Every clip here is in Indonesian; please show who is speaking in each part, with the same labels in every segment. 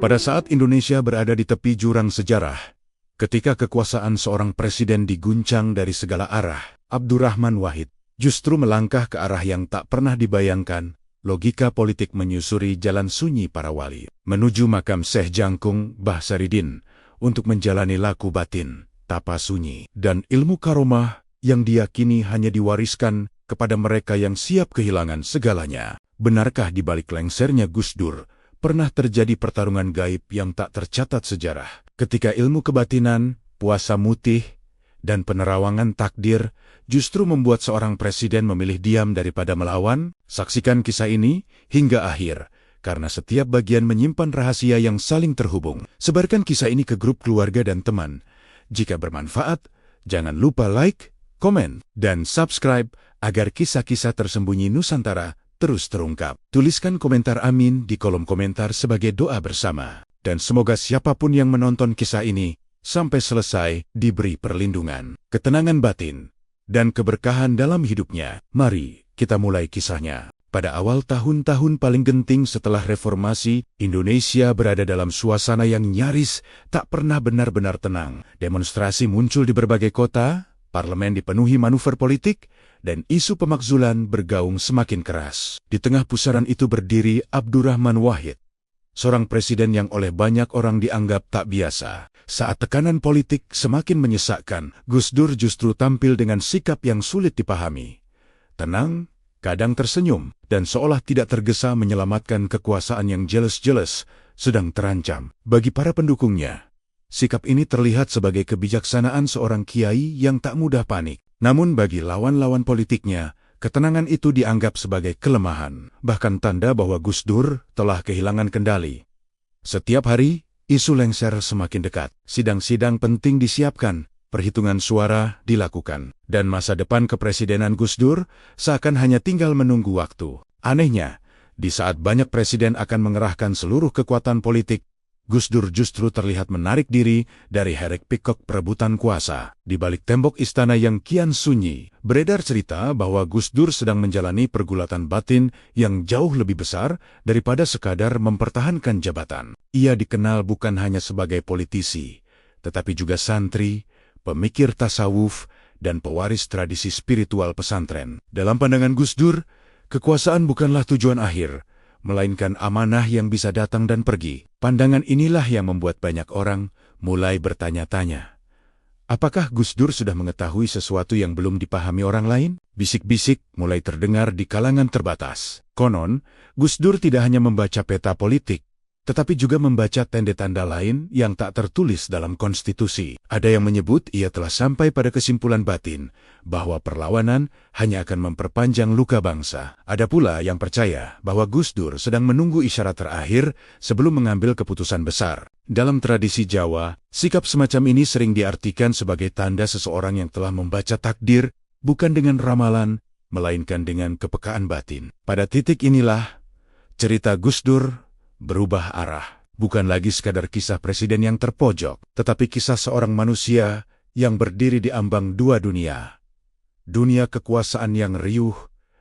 Speaker 1: Pada saat Indonesia berada di tepi jurang sejarah, ketika kekuasaan seorang presiden diguncang dari segala arah, Abdurrahman Wahid justru melangkah ke arah yang tak pernah dibayangkan. Logika politik menyusuri jalan sunyi para wali, menuju makam Syekh Jangkung Mbah Saridin untuk menjalani laku batin, tapa sunyi, dan ilmu karomah yang diyakini hanya diwariskan kepada mereka yang siap kehilangan segalanya. Benarkah di balik lengsernya Gus Dur, pernah terjadi pertarungan gaib yang tak tercatat sejarah, ketika ilmu kebatinan, puasa mutih, dan penerawangan takdir justru membuat seorang presiden memilih diam daripada melawan? Saksikan kisah ini hingga akhir, karena setiap bagian menyimpan rahasia yang saling terhubung. Sebarkan kisah ini ke grup keluarga dan teman. Jika bermanfaat, jangan lupa like, komen, dan subscribe agar kisah-kisah tersembunyi Nusantara terus terungkap. Tuliskan komentar amin di kolom komentar sebagai doa bersama. Dan semoga siapapun yang menonton kisah ini sampai selesai diberi perlindungan, ketenangan batin, dan keberkahan dalam hidupnya. Mari kita mulai kisahnya. Pada awal tahun-tahun paling genting setelah reformasi, Indonesia berada dalam suasana yang nyaris tak pernah benar-benar tenang. Demonstrasi muncul di berbagai kota, parlemen dipenuhi manuver politik, dan isu pemakzulan bergaung semakin keras. Di tengah pusaran itu berdiri Abdurrahman Wahid, seorang presiden yang oleh banyak orang dianggap tak biasa. Saat tekanan politik semakin menyesakkan, Gus Dur justru tampil dengan sikap yang sulit dipahami. Tenang, kadang tersenyum, dan seolah tidak tergesa menyelamatkan kekuasaan yang jelas-jelas sedang terancam. Bagi para pendukungnya, sikap ini terlihat sebagai kebijaksanaan seorang kiai yang tak mudah panik. Namun bagi lawan-lawan politiknya, ketenangan itu dianggap sebagai kelemahan, bahkan tanda bahwa Gus Dur telah kehilangan kendali. Setiap hari, isu lengser semakin dekat. Sidang-sidang penting disiapkan, perhitungan suara dilakukan, dan masa depan kepresidenan Gus Dur seakan hanya tinggal menunggu waktu. Anehnya, di saat banyak presiden akan mengerahkan seluruh kekuatan politik, Gus Dur justru terlihat menarik diri dari hiruk-pikuk perebutan kuasa. Di balik tembok istana yang kian sunyi, beredar cerita bahwa Gus Dur sedang menjalani pergulatan batin yang jauh lebih besar daripada sekadar mempertahankan jabatan. Ia dikenal bukan hanya sebagai politisi, tetapi juga santri, pemikir tasawuf, dan pewaris tradisi spiritual pesantren. Dalam pandangan Gus Dur, kekuasaan bukanlah tujuan akhir, melainkan amanah yang bisa datang dan pergi. Pandangan inilah yang membuat banyak orang mulai bertanya-tanya, apakah Gus Dur sudah mengetahui sesuatu yang belum dipahami orang lain? Bisik-bisik mulai terdengar di kalangan terbatas. Konon, Gus Dur tidak hanya membaca peta politik, tetapi juga membaca tanda-tanda lain yang tak tertulis dalam konstitusi. Ada yang menyebut ia telah sampai pada kesimpulan batin bahwa perlawanan hanya akan memperpanjang luka bangsa. Ada pula yang percaya bahwa Gus Dur sedang menunggu isyarat terakhir sebelum mengambil keputusan besar. Dalam tradisi Jawa, sikap semacam ini sering diartikan sebagai tanda seseorang yang telah membaca takdir, bukan dengan ramalan, melainkan dengan kepekaan batin. Pada titik inilah, cerita Gus Dur berubah arah. Bukan lagi sekadar kisah presiden yang terpojok, tetapi kisah seorang manusia yang berdiri di ambang dua dunia. Dunia kekuasaan yang riuh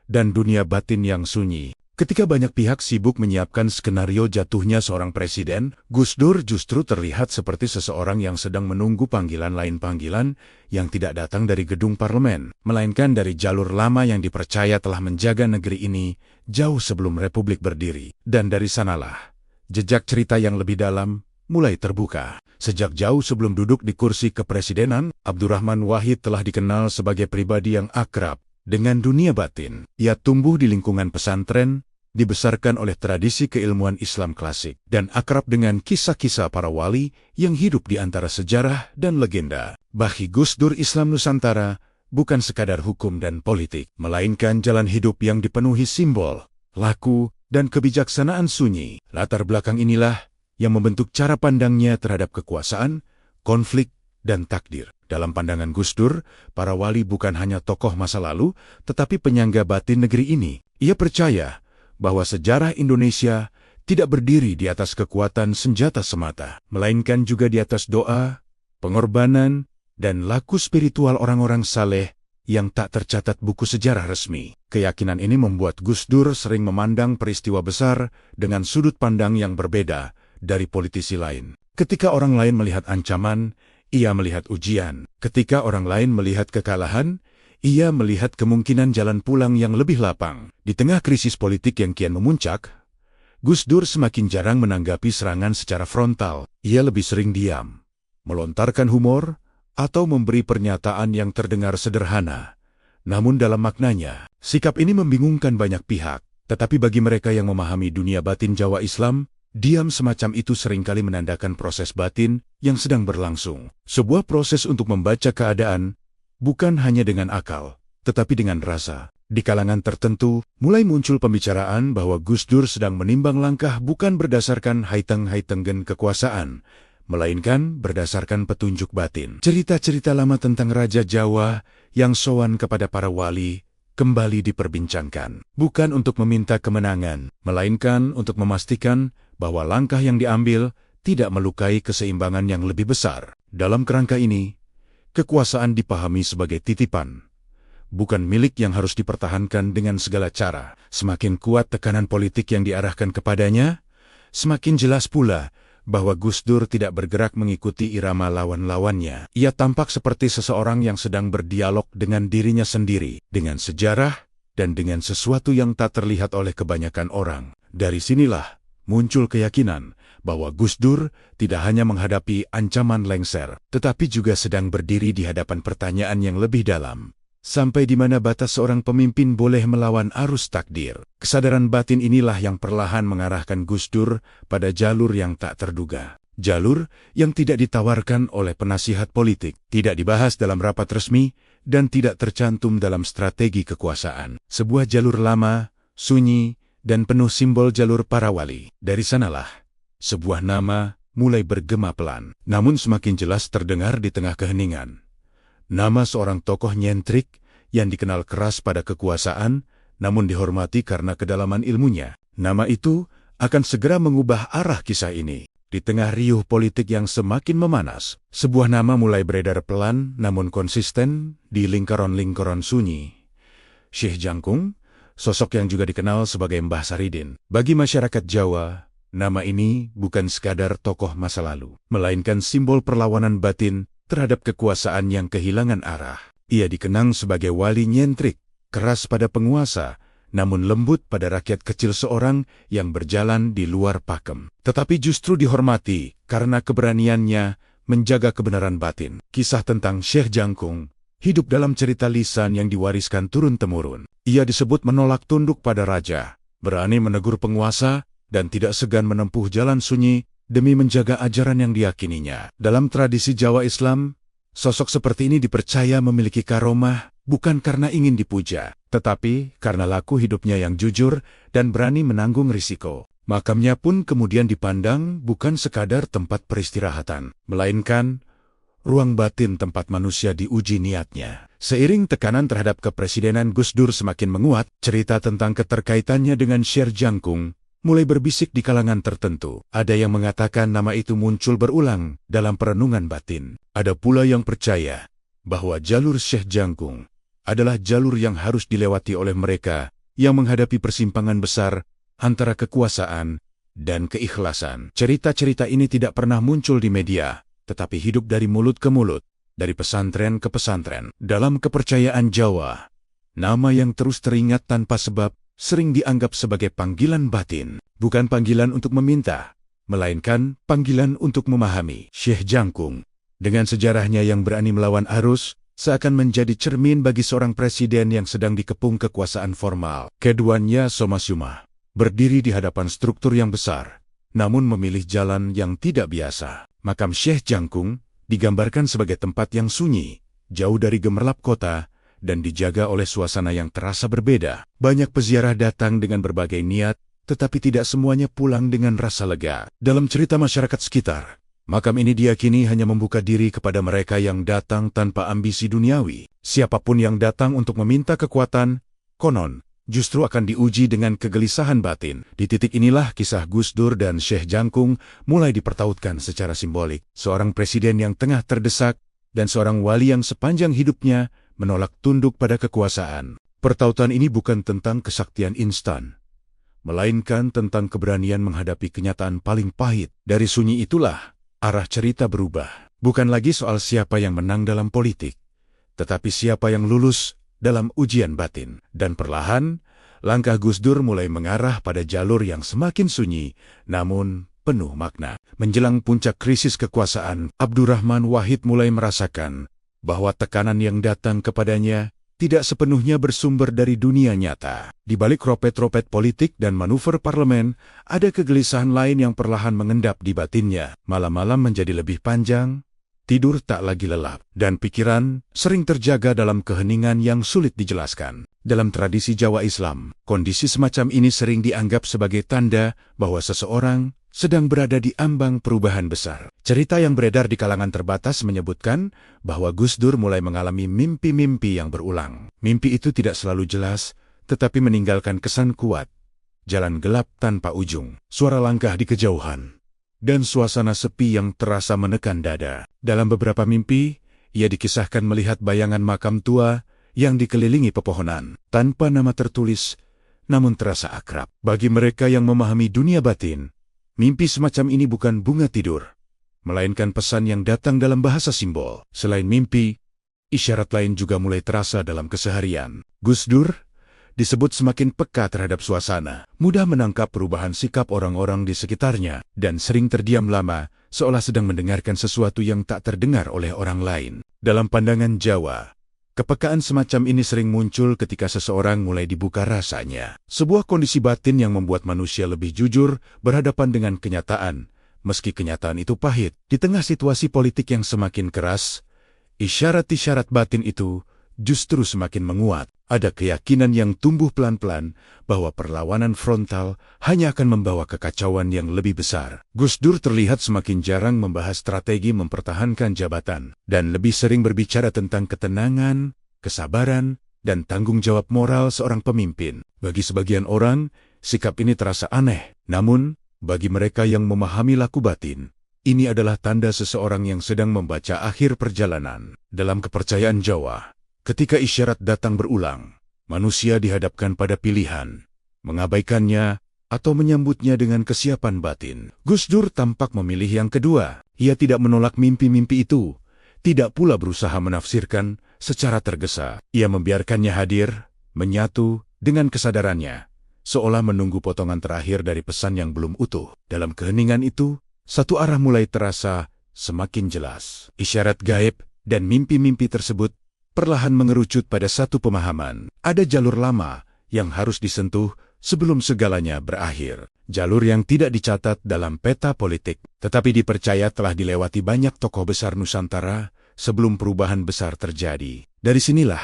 Speaker 1: dan dunia batin yang sunyi. Ketika banyak pihak sibuk menyiapkan skenario jatuhnya seorang presiden, Gus Dur justru terlihat seperti seseorang yang sedang menunggu panggilan lain, panggilan yang tidak datang dari gedung parlemen, melainkan dari jalur lama yang dipercaya telah menjaga negeri ini jauh sebelum Republik berdiri. Dan dari sanalah, jejak cerita yang lebih dalam mulai terbuka. Sejak jauh sebelum duduk di kursi kepresidenan, Abdurrahman Wahid telah dikenal sebagai pribadi yang akrab dengan dunia batin. Ia tumbuh di lingkungan pesantren, dibesarkan oleh tradisi keilmuan Islam klasik, dan akrab dengan kisah-kisah para wali yang hidup di antara sejarah dan legenda. Bagi Gus Dur, Islam Nusantara bukan sekadar hukum dan politik, melainkan jalan hidup yang dipenuhi simbol, laku, dan kebijaksanaan sunyi. Latar belakang inilah yang membentuk cara pandangnya terhadap kekuasaan, konflik, dan takdir. Dalam pandangan Gus Dur, para wali bukan hanya tokoh masa lalu, tetapi penyangga batin negeri ini. Ia percaya bahwa sejarah Indonesia tidak berdiri di atas kekuatan senjata semata, melainkan juga di atas doa, pengorbanan, dan laku spiritual orang-orang saleh yang tak tercatat buku sejarah resmi. Keyakinan ini membuat Gus Dur sering memandang peristiwa besar dengan sudut pandang yang berbeda dari politisi lain. Ketika orang lain melihat ancaman, ia melihat ujian. Ketika orang lain melihat kekalahan, ia melihat kemungkinan jalan pulang yang lebih lapang. Di tengah krisis politik yang kian memuncak, Gus Dur semakin jarang menanggapi serangan secara frontal. Ia lebih sering diam, melontarkan humor, atau memberi pernyataan yang terdengar sederhana. Namun dalam maknanya, sikap ini membingungkan banyak pihak. Tetapi bagi mereka yang memahami dunia batin Jawa Islam, diam semacam itu seringkali menandakan proses batin yang sedang berlangsung. Sebuah proses untuk membaca keadaan, bukan hanya dengan akal, tetapi dengan rasa. Di kalangan tertentu, mulai muncul pembicaraan bahwa Gus Dur sedang menimbang langkah bukan berdasarkan haiteng-haitenggen kekuasaan, melainkan berdasarkan petunjuk batin. Cerita-cerita lama tentang Raja Jawa yang sowan kepada para wali kembali diperbincangkan. Bukan untuk meminta kemenangan, melainkan untuk memastikan bahwa langkah yang diambil tidak melukai keseimbangan yang lebih besar. Dalam kerangka ini, kekuasaan dipahami sebagai titipan, bukan milik yang harus dipertahankan dengan segala cara. Semakin kuat tekanan politik yang diarahkan kepadanya, semakin jelas pula bahwa Gus Dur tidak bergerak mengikuti irama lawan-lawannya. Ia tampak seperti seseorang yang sedang berdialog dengan dirinya sendiri, dengan sejarah, dan dengan sesuatu yang tak terlihat oleh kebanyakan orang. Dari sinilah muncul keyakinan bahwa Gus Dur tidak hanya menghadapi ancaman lengser, tetapi juga sedang berdiri di hadapan pertanyaan yang lebih dalam. Sampai di mana batas seorang pemimpin boleh melawan arus takdir. Kesadaran batin inilah yang perlahan mengarahkan Gus Dur pada jalur yang tak terduga. Jalur yang tidak ditawarkan oleh penasihat politik, tidak dibahas dalam rapat resmi, dan tidak tercantum dalam strategi kekuasaan. Sebuah jalur lama, sunyi, dan penuh simbol jalur para wali. Dari sanalah, sebuah nama mulai bergema pelan, namun semakin jelas terdengar di tengah keheningan. Nama seorang tokoh nyentrik yang dikenal keras pada kekuasaan, namun dihormati karena kedalaman ilmunya. Nama itu akan segera mengubah arah kisah ini. Di tengah riuh politik yang semakin memanas, sebuah nama mulai beredar pelan namun konsisten di lingkaran-lingkaran sunyi. Syekh Jangkung, sosok yang juga dikenal sebagai Mbah Saridin. Bagi masyarakat Jawa, nama ini bukan sekadar tokoh masa lalu, melainkan simbol perlawanan batin terhadap kekuasaan yang kehilangan arah. Ia dikenang sebagai wali nyentrik, keras pada penguasa, namun lembut pada rakyat kecil seorang yang berjalan di luar pakem. Tetapi justru dihormati karena keberaniannya menjaga kebenaran batin. Kisah tentang Syekh Jangkung hidup dalam cerita lisan yang diwariskan turun-temurun. Ia disebut menolak tunduk pada raja, berani menegur penguasa, dan tidak segan menempuh jalan sunyi demi menjaga ajaran yang diyakininya. Dalam tradisi Jawa Islam, sosok seperti ini dipercaya memiliki karomah bukan karena ingin dipuja, tetapi karena laku hidupnya yang jujur dan berani menanggung risiko. Makamnya pun kemudian dipandang bukan sekadar tempat peristirahatan, melainkan ruang batin tempat manusia diuji niatnya. Seiring tekanan terhadap kepresidenan Gus Dur semakin menguat, cerita tentang keterkaitannya dengan Syekh Jangkung mulai berbisik di kalangan tertentu. Ada yang mengatakan nama itu muncul berulang dalam perenungan batin. Ada pula yang percaya bahwa jalur Syekh Jangkung adalah jalur yang harus dilewati oleh mereka yang menghadapi persimpangan besar antara kekuasaan dan keikhlasan. Cerita-cerita ini tidak pernah muncul di media, tetapi hidup dari mulut ke mulut, dari pesantren ke pesantren. Dalam kepercayaan Jawa, nama yang terus teringat tanpa sebab sering dianggap sebagai panggilan batin, bukan panggilan untuk meminta, melainkan panggilan untuk memahami. Syekh Jangkung, dengan sejarahnya yang berani melawan arus, seakan menjadi cermin bagi seorang presiden yang sedang dikepung kekuasaan formal. Keduanya somasyumah, berdiri di hadapan struktur yang besar, namun memilih jalan yang tidak biasa. Makam Syekh Jangkung digambarkan sebagai tempat yang sunyi, jauh dari gemerlap kota, dan dijaga oleh suasana yang terasa berbeda. Banyak peziarah datang dengan berbagai niat, tetapi tidak semuanya pulang dengan rasa lega. Dalam cerita masyarakat sekitar, makam ini diyakini hanya membuka diri kepada mereka yang datang tanpa ambisi duniawi. Siapapun yang datang untuk meminta kekuatan, konon, justru akan diuji dengan kegelisahan batin. Di titik inilah kisah Gus Dur dan Syekh Jangkung mulai dipertautkan secara simbolik. Seorang presiden yang tengah terdesak, dan seorang wali yang sepanjang hidupnya menolak tunduk pada kekuasaan. Pertautan ini bukan tentang kesaktian instan, melainkan tentang keberanian menghadapi kenyataan paling pahit. Dari sunyi itulah arah cerita berubah. Bukan lagi soal siapa yang menang dalam politik, tetapi siapa yang lulus dalam ujian batin. Dan perlahan, langkah Gus Dur mulai mengarah pada jalur yang semakin sunyi, namun penuh makna. Menjelang puncak krisis kekuasaan, Abdurrahman Wahid mulai merasakan bahwa tekanan yang datang kepadanya tidak sepenuhnya bersumber dari dunia nyata. Di balik ropet-ropet politik dan manuver parlemen, ada kegelisahan lain yang perlahan mengendap di batinnya. Malam-malam menjadi lebih panjang, tidur tak lagi lelap, dan pikiran sering terjaga dalam keheningan yang sulit dijelaskan. Dalam tradisi Jawa Islam, kondisi semacam ini sering dianggap sebagai tanda bahwa seseorang sedang berada di ambang perubahan besar. Cerita yang beredar di kalangan terbatas menyebutkan bahwa Gus Dur mulai mengalami mimpi-mimpi yang berulang. Mimpi itu tidak selalu jelas, tetapi meninggalkan kesan kuat. Jalan gelap tanpa ujung, suara langkah di kejauhan, dan suasana sepi yang terasa menekan dada. Dalam beberapa mimpi, ia dikisahkan melihat bayangan makam tua yang dikelilingi pepohonan, tanpa nama tertulis, namun terasa akrab. Bagi mereka yang memahami dunia batin, mimpi semacam ini bukan bunga tidur, melainkan pesan yang datang dalam bahasa simbol. Selain mimpi, isyarat lain juga mulai terasa dalam keseharian. Gus Dur disebut semakin peka terhadap suasana, mudah menangkap perubahan sikap orang-orang di sekitarnya, dan sering terdiam lama, seolah sedang mendengarkan sesuatu yang tak terdengar oleh orang lain. Dalam pandangan Jawa, kepekaan semacam ini sering muncul ketika seseorang mulai dibuka rasanya. Sebuah kondisi batin yang membuat manusia lebih jujur berhadapan dengan kenyataan, meski kenyataan itu pahit. Di tengah situasi politik yang semakin keras, isyarat-isyarat batin itu justru semakin menguat. Ada keyakinan yang tumbuh pelan-pelan bahwa perlawanan frontal hanya akan membawa kekacauan yang lebih besar. Gus Dur terlihat semakin jarang membahas strategi mempertahankan jabatan, dan lebih sering berbicara tentang ketenangan, kesabaran, dan tanggung jawab moral seorang pemimpin. Bagi sebagian orang, sikap ini terasa aneh. Namun, bagi mereka yang memahami laku batin, ini adalah tanda seseorang yang sedang membaca akhir perjalanan. Dalam kepercayaan Jawa, ketika isyarat datang berulang, manusia dihadapkan pada pilihan, mengabaikannya atau menyambutnya dengan kesiapan batin. Gus Dur tampak memilih yang kedua. Ia tidak menolak mimpi-mimpi itu, tidak pula berusaha menafsirkan secara tergesa. Ia membiarkannya hadir, menyatu dengan kesadarannya, seolah menunggu potongan terakhir dari pesan yang belum utuh. Dalam keheningan itu, satu arah mulai terasa semakin jelas. Isyarat gaib dan mimpi-mimpi tersebut perlahan mengerucut pada satu pemahaman. Ada jalur lama yang harus disentuh sebelum segalanya berakhir. Jalur yang tidak dicatat dalam peta politik, tetapi dipercaya telah dilewati banyak tokoh besar Nusantara sebelum perubahan besar terjadi. Dari sinilah,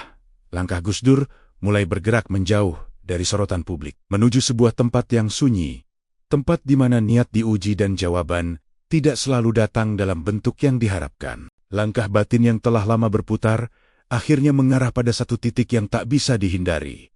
Speaker 1: langkah Gus Dur mulai bergerak menjauh dari sorotan publik, menuju sebuah tempat yang sunyi, tempat di mana niat diuji dan jawaban tidak selalu datang dalam bentuk yang diharapkan. Langkah batin yang telah lama berputar akhirnya mengarah pada satu titik yang tak bisa dihindari.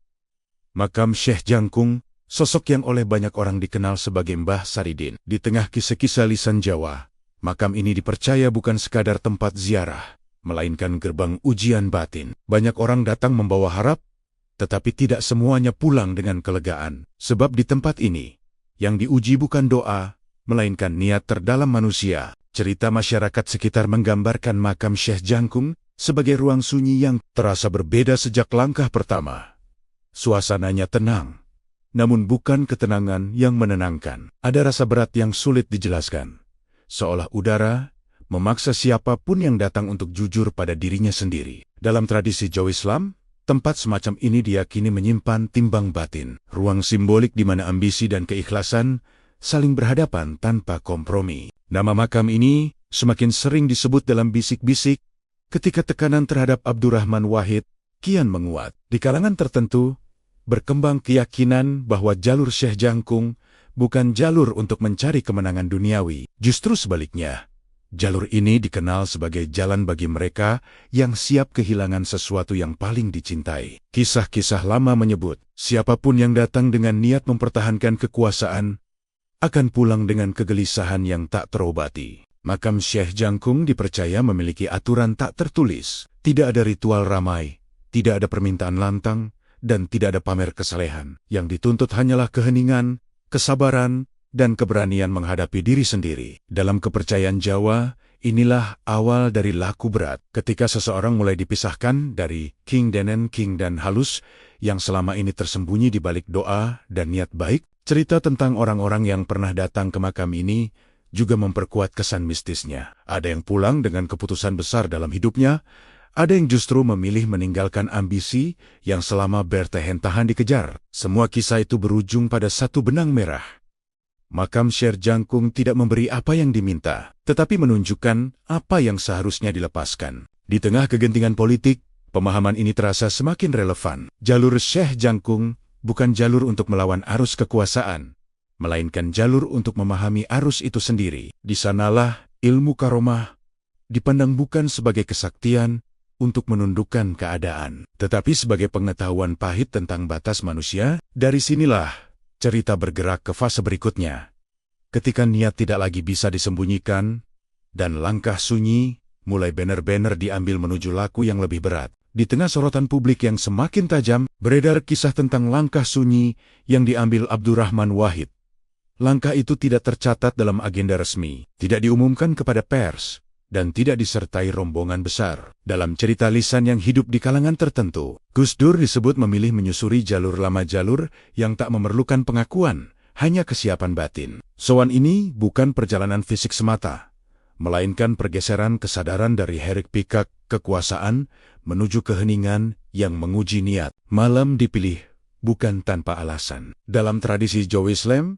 Speaker 1: Makam Syekh Jangkung, sosok yang oleh banyak orang dikenal sebagai Mbah Saridin. Di tengah kisah-kisah lisan Jawa, makam ini dipercaya bukan sekadar tempat ziarah, melainkan gerbang ujian batin. Banyak orang datang membawa harap, tetapi tidak semuanya pulang dengan kelegaan. Sebab di tempat ini, yang diuji bukan doa, melainkan niat terdalam manusia. Cerita masyarakat sekitar menggambarkan makam Syekh Jangkung sebagai ruang sunyi yang terasa berbeda sejak langkah pertama. Suasananya tenang, namun bukan ketenangan yang menenangkan. Ada rasa berat yang sulit dijelaskan, seolah udara memaksa siapapun yang datang untuk jujur pada dirinya sendiri. Dalam tradisi Jawa Islam, tempat semacam ini diyakini menyimpan timbang batin, ruang simbolik di mana ambisi dan keikhlasan saling berhadapan tanpa kompromi. Nama makam ini semakin sering disebut dalam bisik-bisik ketika tekanan terhadap Abdurrahman Wahid kian menguat. Di kalangan tertentu, berkembang keyakinan bahwa jalur Syekh Jangkung bukan jalur untuk mencari kemenangan duniawi. Justru sebaliknya, jalur ini dikenal sebagai jalan bagi mereka yang siap kehilangan sesuatu yang paling dicintai. Kisah-kisah lama menyebut, siapapun yang datang dengan niat mempertahankan kekuasaan akan pulang dengan kegelisahan yang tak terobati. Makam Syekh Jangkung dipercaya memiliki aturan tak tertulis. Tidak ada ritual ramai, tidak ada permintaan lantang, dan tidak ada pamer kesalehan. Yang dituntut hanyalah keheningan, kesabaran, dan keberanian menghadapi diri sendiri. Dalam kepercayaan Jawa, inilah awal dari laku berat. Ketika seseorang mulai dipisahkan dari King Denen, King dan Halus yang selama ini tersembunyi di balik doa dan niat baik, cerita tentang orang-orang yang pernah datang ke makam ini juga memperkuat kesan mistisnya. Ada yang pulang dengan keputusan besar dalam hidupnya, ada yang justru memilih meninggalkan ambisi yang selama bertahan-tahan dikejar. Semua kisah itu berujung pada satu benang merah. Makam Syekh Jangkung tidak memberi apa yang diminta, tetapi menunjukkan apa yang seharusnya dilepaskan. Di tengah kegentingan politik, pemahaman ini terasa semakin relevan. Jalur Syekh Jangkung bukan jalur untuk melawan arus kekuasaan, melainkan jalur untuk memahami arus itu sendiri. Di sanalah ilmu karomah dipandang bukan sebagai kesaktian untuk menundukkan keadaan, tetapi sebagai pengetahuan pahit tentang batas manusia. Dari sinilah cerita bergerak ke fase berikutnya. Ketika niat tidak lagi bisa disembunyikan, dan langkah sunyi mulai benar-benar diambil menuju laku yang lebih berat. Di tengah sorotan publik yang semakin tajam, beredar kisah tentang langkah sunyi yang diambil Abdurrahman Wahid. Langkah itu tidak tercatat dalam agenda resmi, tidak diumumkan kepada pers, dan tidak disertai rombongan besar. Dalam cerita lisan yang hidup di kalangan tertentu, Gus Dur disebut memilih menyusuri jalur lama, jalur yang tak memerlukan pengakuan, hanya kesiapan batin. Sowan ini bukan perjalanan fisik semata, melainkan pergeseran kesadaran dari hiruk pikuk kekuasaan menuju keheningan yang menguji niat. Malam dipilih bukan tanpa alasan. Dalam tradisi Jawa Islam,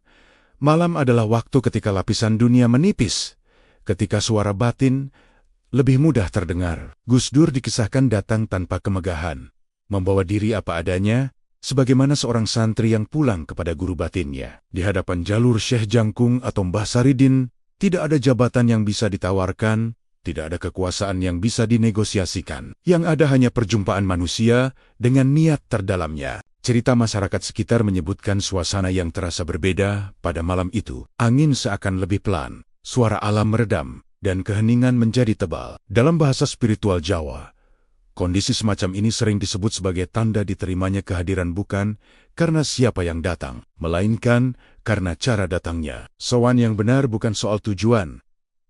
Speaker 1: malam adalah waktu ketika lapisan dunia menipis, ketika suara batin lebih mudah terdengar. Gus Dur dikisahkan datang tanpa kemegahan, membawa diri apa adanya, sebagaimana seorang santri yang pulang kepada guru batinnya. Di hadapan jalur Syekh Jangkung atau Mbah Saridin, tidak ada jabatan yang bisa ditawarkan, tidak ada kekuasaan yang bisa dinegosiasikan. Yang ada hanya perjumpaan manusia dengan niat terdalamnya. Cerita masyarakat sekitar menyebutkan suasana yang terasa berbeda pada malam itu. Angin seakan lebih pelan, suara alam meredam, dan keheningan menjadi tebal. Dalam bahasa spiritual Jawa, kondisi semacam ini sering disebut sebagai tanda diterimanya kehadiran bukan karena siapa yang datang, melainkan karena cara datangnya. Sowan yang benar bukan soal tujuan,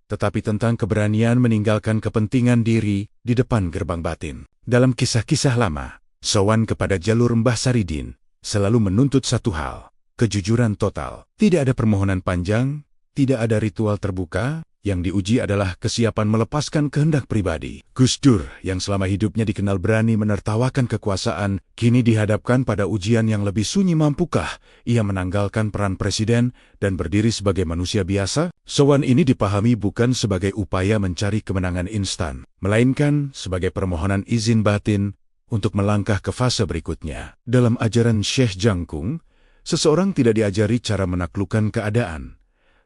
Speaker 1: tetapi tentang keberanian meninggalkan kepentingan diri di depan gerbang batin. Dalam kisah-kisah lama, sowan kepada jalur Mbah Saridin selalu menuntut satu hal, kejujuran total. Tidak ada permohonan panjang, tidak ada ritual terbuka, yang diuji adalah kesiapan melepaskan kehendak pribadi. Gus Dur, yang selama hidupnya dikenal berani menertawakan kekuasaan, kini dihadapkan pada ujian yang lebih sunyi. Mampukah ia menanggalkan peran presiden dan berdiri sebagai manusia biasa? Sowan ini dipahami bukan sebagai upaya mencari kemenangan instan, melainkan sebagai permohonan izin batin untuk melangkah ke fase berikutnya. Dalam ajaran Syekh Jangkung, seseorang tidak diajari cara menaklukkan keadaan,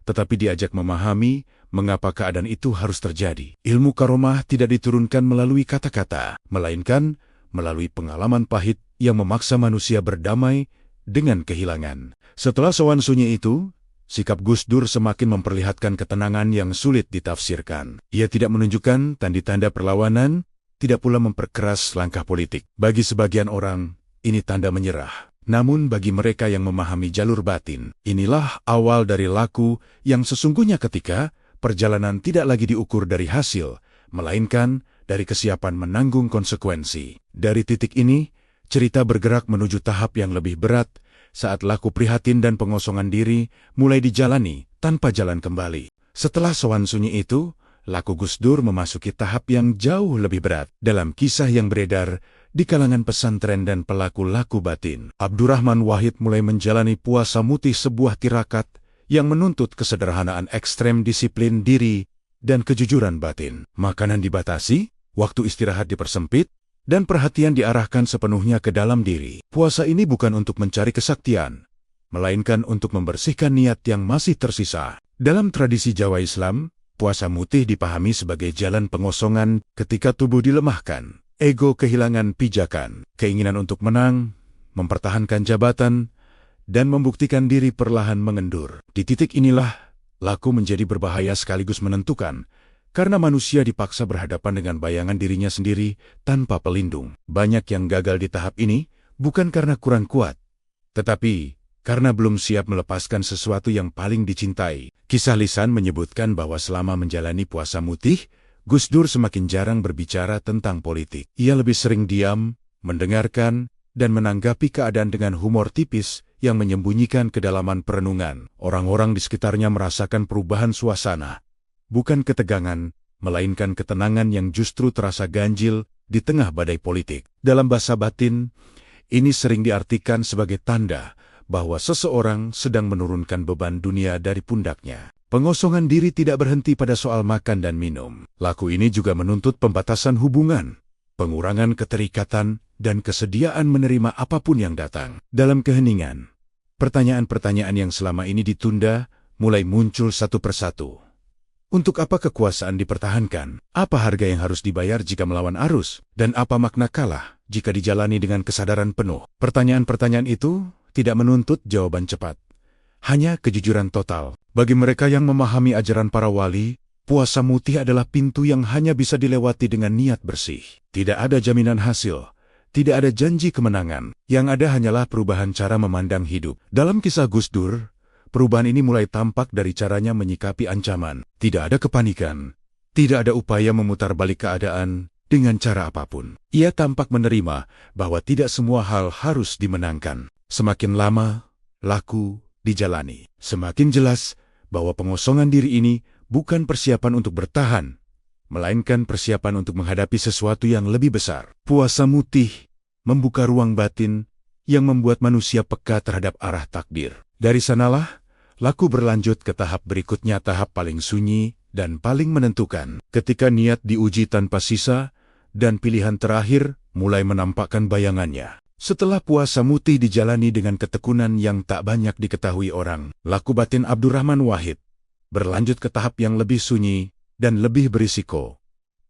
Speaker 1: tetapi diajak memahami mengapa keadaan itu harus terjadi. Ilmu karomah tidak diturunkan melalui kata-kata, melainkan melalui pengalaman pahit yang memaksa manusia berdamai dengan kehilangan. Setelah sowan sunyi itu, sikap Gus Dur semakin memperlihatkan ketenangan yang sulit ditafsirkan. Ia tidak menunjukkan tanda-tanda perlawanan, tidak pula memperkeras langkah politik. Bagi sebagian orang, ini tanda menyerah. Namun bagi mereka yang memahami jalur batin, inilah awal dari laku yang sesungguhnya, ketika perjalanan tidak lagi diukur dari hasil, melainkan dari kesiapan menanggung konsekuensi. Dari titik ini, cerita bergerak menuju tahap yang lebih berat, saat laku prihatin dan pengosongan diri mulai dijalani tanpa jalan kembali. Setelah sowan sunyi itu, laku Gus Dur memasuki tahap yang jauh lebih berat. Dalam kisah yang beredar di kalangan pesantren dan pelaku laku batin, Abdurrahman Wahid mulai menjalani puasa mutih, sebuah tirakat yang menuntut kesederhanaan ekstrem, disiplin diri, dan kejujuran batin. Makanan dibatasi, waktu istirahat dipersempit, dan perhatian diarahkan sepenuhnya ke dalam diri. Puasa ini bukan untuk mencari kesaktian, melainkan untuk membersihkan niat yang masih tersisa. Dalam tradisi Jawa Islam, puasa mutih dipahami sebagai jalan pengosongan ketika tubuh dilemahkan, ego kehilangan pijakan, keinginan untuk menang, mempertahankan jabatan, dan membuktikan diri perlahan mengendur. Di titik inilah, laku menjadi berbahaya sekaligus menentukan, karena manusia dipaksa berhadapan dengan bayangan dirinya sendiri tanpa pelindung. Banyak yang gagal di tahap ini Bukan karena kurang kuat, tetapi karena belum siap melepaskan sesuatu yang paling dicintai. Kisah lisan menyebutkan bahwa selama menjalani puasa mutih, Gus Dur semakin jarang berbicara tentang politik. Ia lebih sering diam, mendengarkan, dan menanggapi keadaan dengan humor tipis yang menyembunyikan kedalaman perenungan. Orang-orang di sekitarnya merasakan perubahan suasana, bukan ketegangan, melainkan ketenangan yang justru terasa ganjil di tengah badai politik. Dalam bahasa batin, ini sering diartikan sebagai tanda bahwa seseorang sedang menurunkan beban dunia dari pundaknya. Pengosongan diri tidak berhenti pada soal makan dan minum. Laku ini juga menuntut pembatasan hubungan, pengurangan keterikatan, dan kesediaan menerima apapun yang datang. Dalam keheningan, pertanyaan-pertanyaan yang selama ini ditunda mulai muncul satu persatu. Untuk apa kekuasaan dipertahankan? Apa harga yang harus dibayar jika melawan arus? Dan apa makna kalah jika dijalani dengan kesadaran penuh? Pertanyaan-pertanyaan itu tidak menuntut jawaban cepat, hanya kejujuran total. Bagi mereka yang memahami ajaran para wali, puasa mutih adalah pintu yang hanya bisa dilewati dengan niat bersih. Tidak ada jaminan hasil, tidak ada janji kemenangan, yang ada hanyalah perubahan cara memandang hidup. Dalam kisah Gus Dur, perubahan ini mulai tampak dari caranya menyikapi ancaman. Tidak ada kepanikan, tidak ada upaya memutar balik keadaan dengan cara apapun. Ia tampak menerima bahwa tidak semua hal harus dimenangkan. Semakin lama, laku dijalani. Semakin jelas bahwa pengosongan diri ini bukan persiapan untuk bertahan, melainkan persiapan untuk menghadapi sesuatu yang lebih besar. Puasa mutih membuka ruang batin yang membuat manusia peka terhadap arah takdir. Dari sanalah, laku berlanjut ke tahap berikutnya, tahap paling sunyi dan paling menentukan. Ketika niat diuji tanpa sisa, dan pilihan terakhir mulai menampakkan bayangannya. Setelah puasa mutih dijalani dengan ketekunan yang tak banyak diketahui orang, laku batin Abdurrahman Wahid berlanjut ke tahap yang lebih sunyi dan lebih berisiko.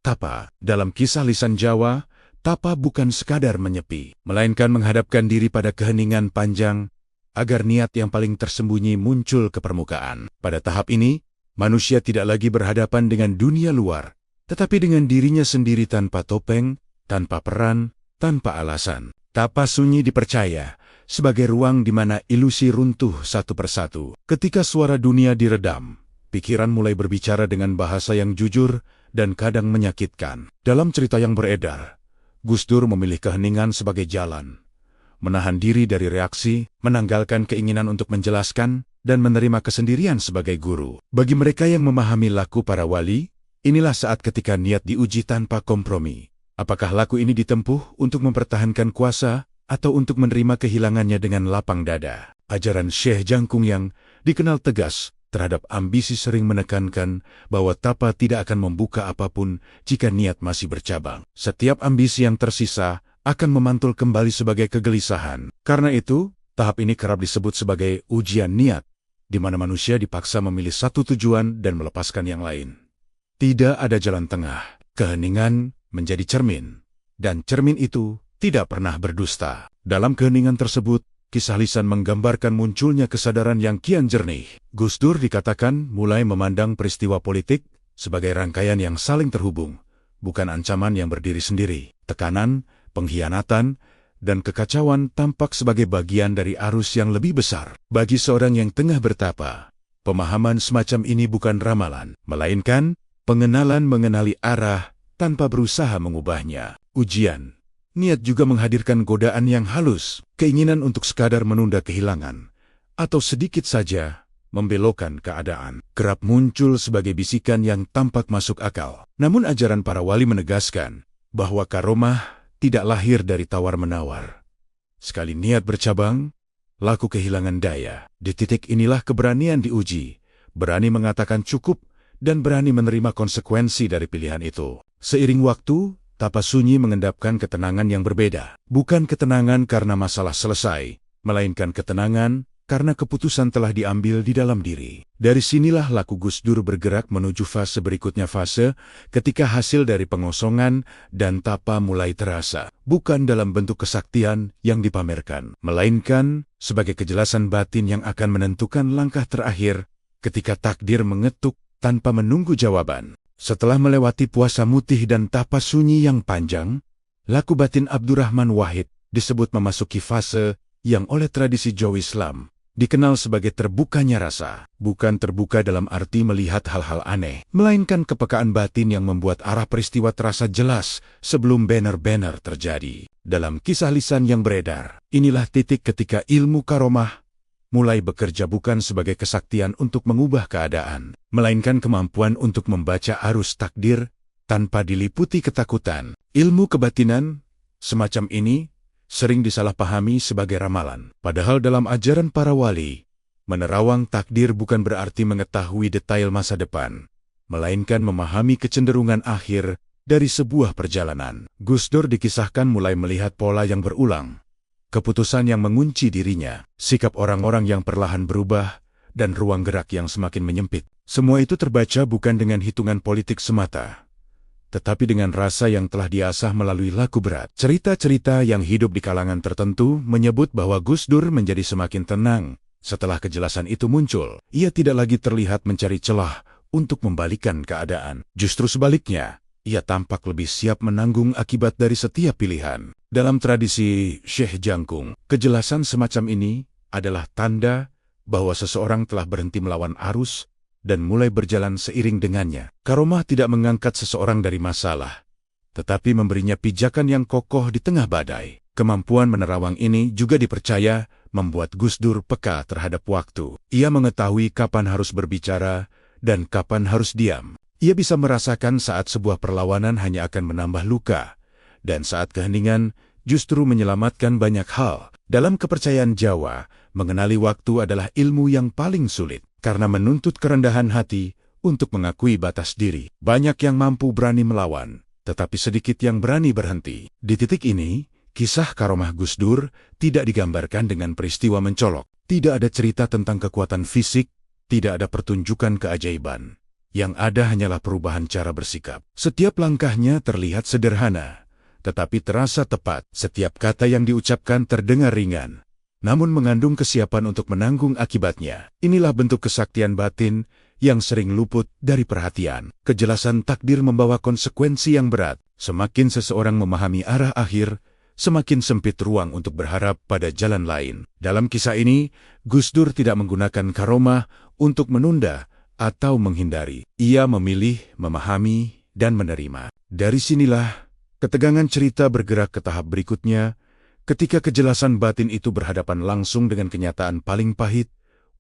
Speaker 1: Tapa. Dalam kisah lisan Jawa, tapa bukan sekadar menyepi, melainkan menghadapkan diri pada keheningan panjang agar niat yang paling tersembunyi muncul ke permukaan. Pada tahap ini, manusia tidak lagi berhadapan dengan dunia luar, tetapi dengan dirinya sendiri tanpa topeng, tanpa peran, tanpa alasan. Tapa sunyi dipercaya sebagai ruang di mana ilusi runtuh satu persatu. Ketika suara dunia diredam, pikiran mulai berbicara dengan bahasa yang jujur dan kadang menyakitkan. Dalam cerita yang beredar, Gus Dur memilih keheningan sebagai jalan, menahan diri dari reaksi, menanggalkan keinginan untuk menjelaskan, dan menerima kesendirian sebagai guru. Bagi mereka yang memahami laku para wali, inilah saat ketika niat diuji tanpa kompromi. Apakah laku ini ditempuh untuk mempertahankan kuasa atau untuk menerima kehilangannya dengan lapang dada? Ajaran Syekh Jangkung yang dikenal tegas terhadap ambisi sering menekankan bahwa tapa tidak akan membuka apapun jika niat masih bercabang. Setiap ambisi yang tersisa akan memantul kembali sebagai kegelisahan. Karena itu, tahap ini kerap disebut sebagai ujian niat, di mana manusia dipaksa memilih satu tujuan dan melepaskan yang lain. Tidak ada jalan tengah. Keheningan menjadi cermin, dan cermin itu tidak pernah berdusta. Dalam keheningan tersebut, kisah lisan menggambarkan munculnya kesadaran yang kian jernih. Gus Dur dikatakan mulai memandang peristiwa politik sebagai rangkaian yang saling terhubung, bukan ancaman yang berdiri sendiri. Tekanan, pengkhianatan, dan kekacauan tampak sebagai bagian dari arus yang lebih besar. Bagi seorang yang tengah bertapa, pemahaman semacam ini bukan ramalan, melainkan pengenalan mengenali arah tanpa berusaha mengubahnya. Ujian niat juga menghadirkan godaan yang halus, keinginan untuk sekadar menunda kehilangan, atau sedikit saja membelokkan keadaan. Kerap muncul sebagai bisikan yang tampak masuk akal. Namun ajaran para wali menegaskan bahwa karomah tidak lahir dari tawar-menawar. Sekali niat bercabang, laku kehilangan daya. Di titik inilah keberanian diuji, berani mengatakan cukup, dan berani menerima konsekuensi dari pilihan itu. Seiring waktu, tapa sunyi mengendapkan ketenangan yang berbeda. Bukan ketenangan karena masalah selesai, melainkan ketenangan karena keputusan telah diambil di dalam diri. Dari sinilah laku Gus Dur bergerak menuju fase berikutnya, fase ketika hasil dari pengosongan dan tapa mulai terasa. Bukan dalam bentuk kesaktian yang dipamerkan, melainkan sebagai kejelasan batin yang akan menentukan langkah terakhir ketika takdir mengetuk tanpa menunggu jawaban. Setelah melewati puasa mutih dan tapa sunyi yang panjang, laku batin Abdurrahman Wahid disebut memasuki fase yang oleh tradisi Jawa Islam dikenal sebagai terbukanya rasa. Bukan terbuka dalam arti melihat hal-hal aneh, melainkan kepekaan batin yang membuat arah peristiwa terasa jelas sebelum banner-banner terjadi. Dalam kisah lisan yang beredar, inilah titik ketika ilmu karomah mulai bekerja bukan sebagai kesaktian untuk mengubah keadaan, melainkan kemampuan untuk membaca arus takdir tanpa diliputi ketakutan. Ilmu kebatinan semacam ini sering disalahpahami sebagai ramalan. Padahal dalam ajaran para wali, menerawang takdir bukan berarti mengetahui detail masa depan, melainkan memahami kecenderungan akhir dari sebuah perjalanan. Gus Dur dikisahkan mulai melihat pola yang berulang, keputusan yang mengunci dirinya, sikap orang-orang yang perlahan berubah, dan ruang gerak yang semakin menyempit. Semua itu terbaca bukan dengan hitungan politik semata, tetapi dengan rasa yang telah diasah melalui laku berat. Cerita-cerita yang hidup di kalangan tertentu menyebut bahwa Gus Dur menjadi semakin tenang setelah kejelasan itu muncul. Ia tidak lagi terlihat mencari celah untuk membalikkan keadaan. Justru sebaliknya, ia tampak lebih siap menanggung akibat dari setiap pilihan. Dalam tradisi Syekh Jangkung, kejelasan semacam ini adalah tanda bahwa seseorang telah berhenti melawan arus dan mulai berjalan seiring dengannya. Karomah tidak mengangkat seseorang dari masalah, tetapi memberinya pijakan yang kokoh di tengah badai. Kemampuan menerawang ini juga dipercaya membuat Gus Dur peka terhadap waktu. Ia mengetahui kapan harus berbicara dan kapan harus diam. Ia bisa merasakan saat sebuah perlawanan hanya akan menambah luka, dan saat keheningan justru menyelamatkan banyak hal. Dalam kepercayaan Jawa, mengenali waktu adalah ilmu yang paling sulit, karena menuntut kerendahan hati untuk mengakui batas diri. Banyak yang mampu berani melawan, tetapi sedikit yang berani berhenti. Di titik ini, kisah karomah Gus Dur tidak digambarkan dengan peristiwa mencolok. Tidak ada cerita tentang kekuatan fisik, tidak ada pertunjukan keajaiban. Yang ada hanyalah perubahan cara bersikap. Setiap langkahnya terlihat sederhana, tetapi terasa tepat. Setiap kata yang diucapkan terdengar ringan, namun mengandung kesiapan untuk menanggung akibatnya. Inilah bentuk kesaktian batin yang sering luput dari perhatian. Kejelasan takdir membawa konsekuensi yang berat. Semakin seseorang memahami arah akhir, semakin sempit ruang untuk berharap pada jalan lain. Dalam kisah ini, Gus Dur tidak menggunakan karomah untuk menunda atau menghindari. Ia memilih, memahami, dan menerima. Dari sinilah ketegangan cerita bergerak ke tahap berikutnya. Ketika kejelasan batin itu berhadapan langsung dengan kenyataan paling pahit,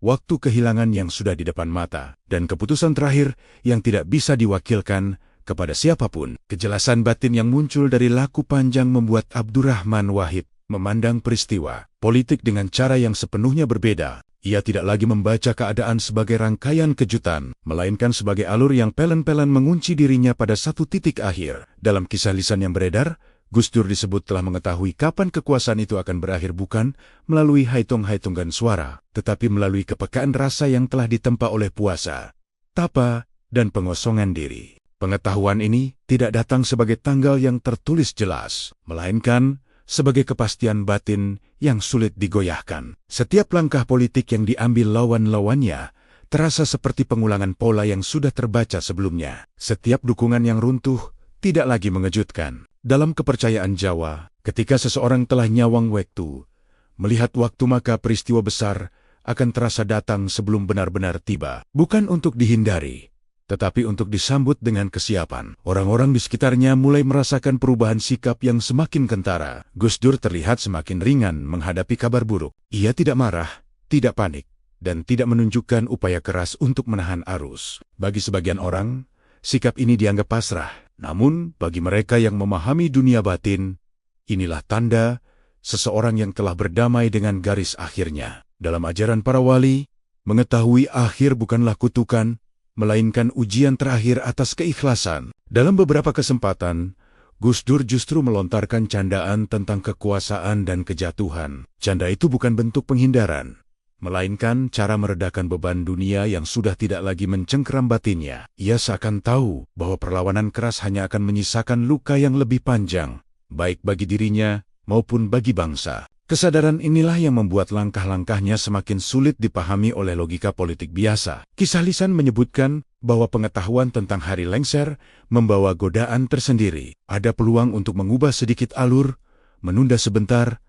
Speaker 1: waktu kehilangan yang sudah di depan mata, dan keputusan terakhir yang tidak bisa diwakilkan kepada siapapun. Kejelasan batin yang muncul dari laku panjang membuat Abdurrahman Wahid memandang peristiwa politik dengan cara yang sepenuhnya berbeda. Ia tidak lagi membaca keadaan sebagai rangkaian kejutan, melainkan sebagai alur yang pelan-pelan mengunci dirinya pada satu titik akhir. Dalam kisah lisan yang beredar, Gus Dur disebut telah mengetahui kapan kekuasaan itu akan berakhir bukan melalui hitung-hitungan suara, tetapi melalui kepekaan rasa yang telah ditempa oleh puasa, tapa, dan pengosongan diri. Pengetahuan ini tidak datang sebagai tanggal yang tertulis jelas, melainkan sebagai kepastian batin yang sulit digoyahkan. Setiap langkah politik yang diambil lawan-lawannya terasa seperti pengulangan pola yang sudah terbaca sebelumnya. Setiap dukungan yang runtuh tidak lagi mengejutkan. Dalam kepercayaan Jawa, ketika seseorang telah nyawang waktu, melihat waktu maka peristiwa besar akan terasa datang sebelum benar-benar tiba. Bukan untuk dihindari, tetapi untuk disambut dengan kesiapan. Orang-orang di sekitarnya mulai merasakan perubahan sikap yang semakin kentara. Gus Dur terlihat semakin ringan menghadapi kabar buruk. Ia tidak marah, tidak panik, dan tidak menunjukkan upaya keras untuk menahan arus. Bagi sebagian orang, sikap ini dianggap pasrah. Namun, bagi mereka yang memahami dunia batin, inilah tanda seseorang yang telah berdamai dengan garis akhirnya. Dalam ajaran para wali, mengetahui akhir bukanlah kutukan, melainkan ujian terakhir atas keikhlasan. Dalam beberapa kesempatan, Gus Dur justru melontarkan candaan tentang kekuasaan dan kejatuhan. Canda itu bukan bentuk penghindaran, melainkan cara meredakan beban dunia yang sudah tidak lagi mencengkeram batinnya. Ia seakan tahu bahwa perlawanan keras hanya akan menyisakan luka yang lebih panjang, baik bagi dirinya maupun bagi bangsa. Kesadaran inilah yang membuat langkah-langkahnya semakin sulit dipahami oleh logika politik biasa. Kisah lisan menyebutkan bahwa pengetahuan tentang hari lengser membawa godaan tersendiri. Ada peluang untuk mengubah sedikit alur, menunda sebentar,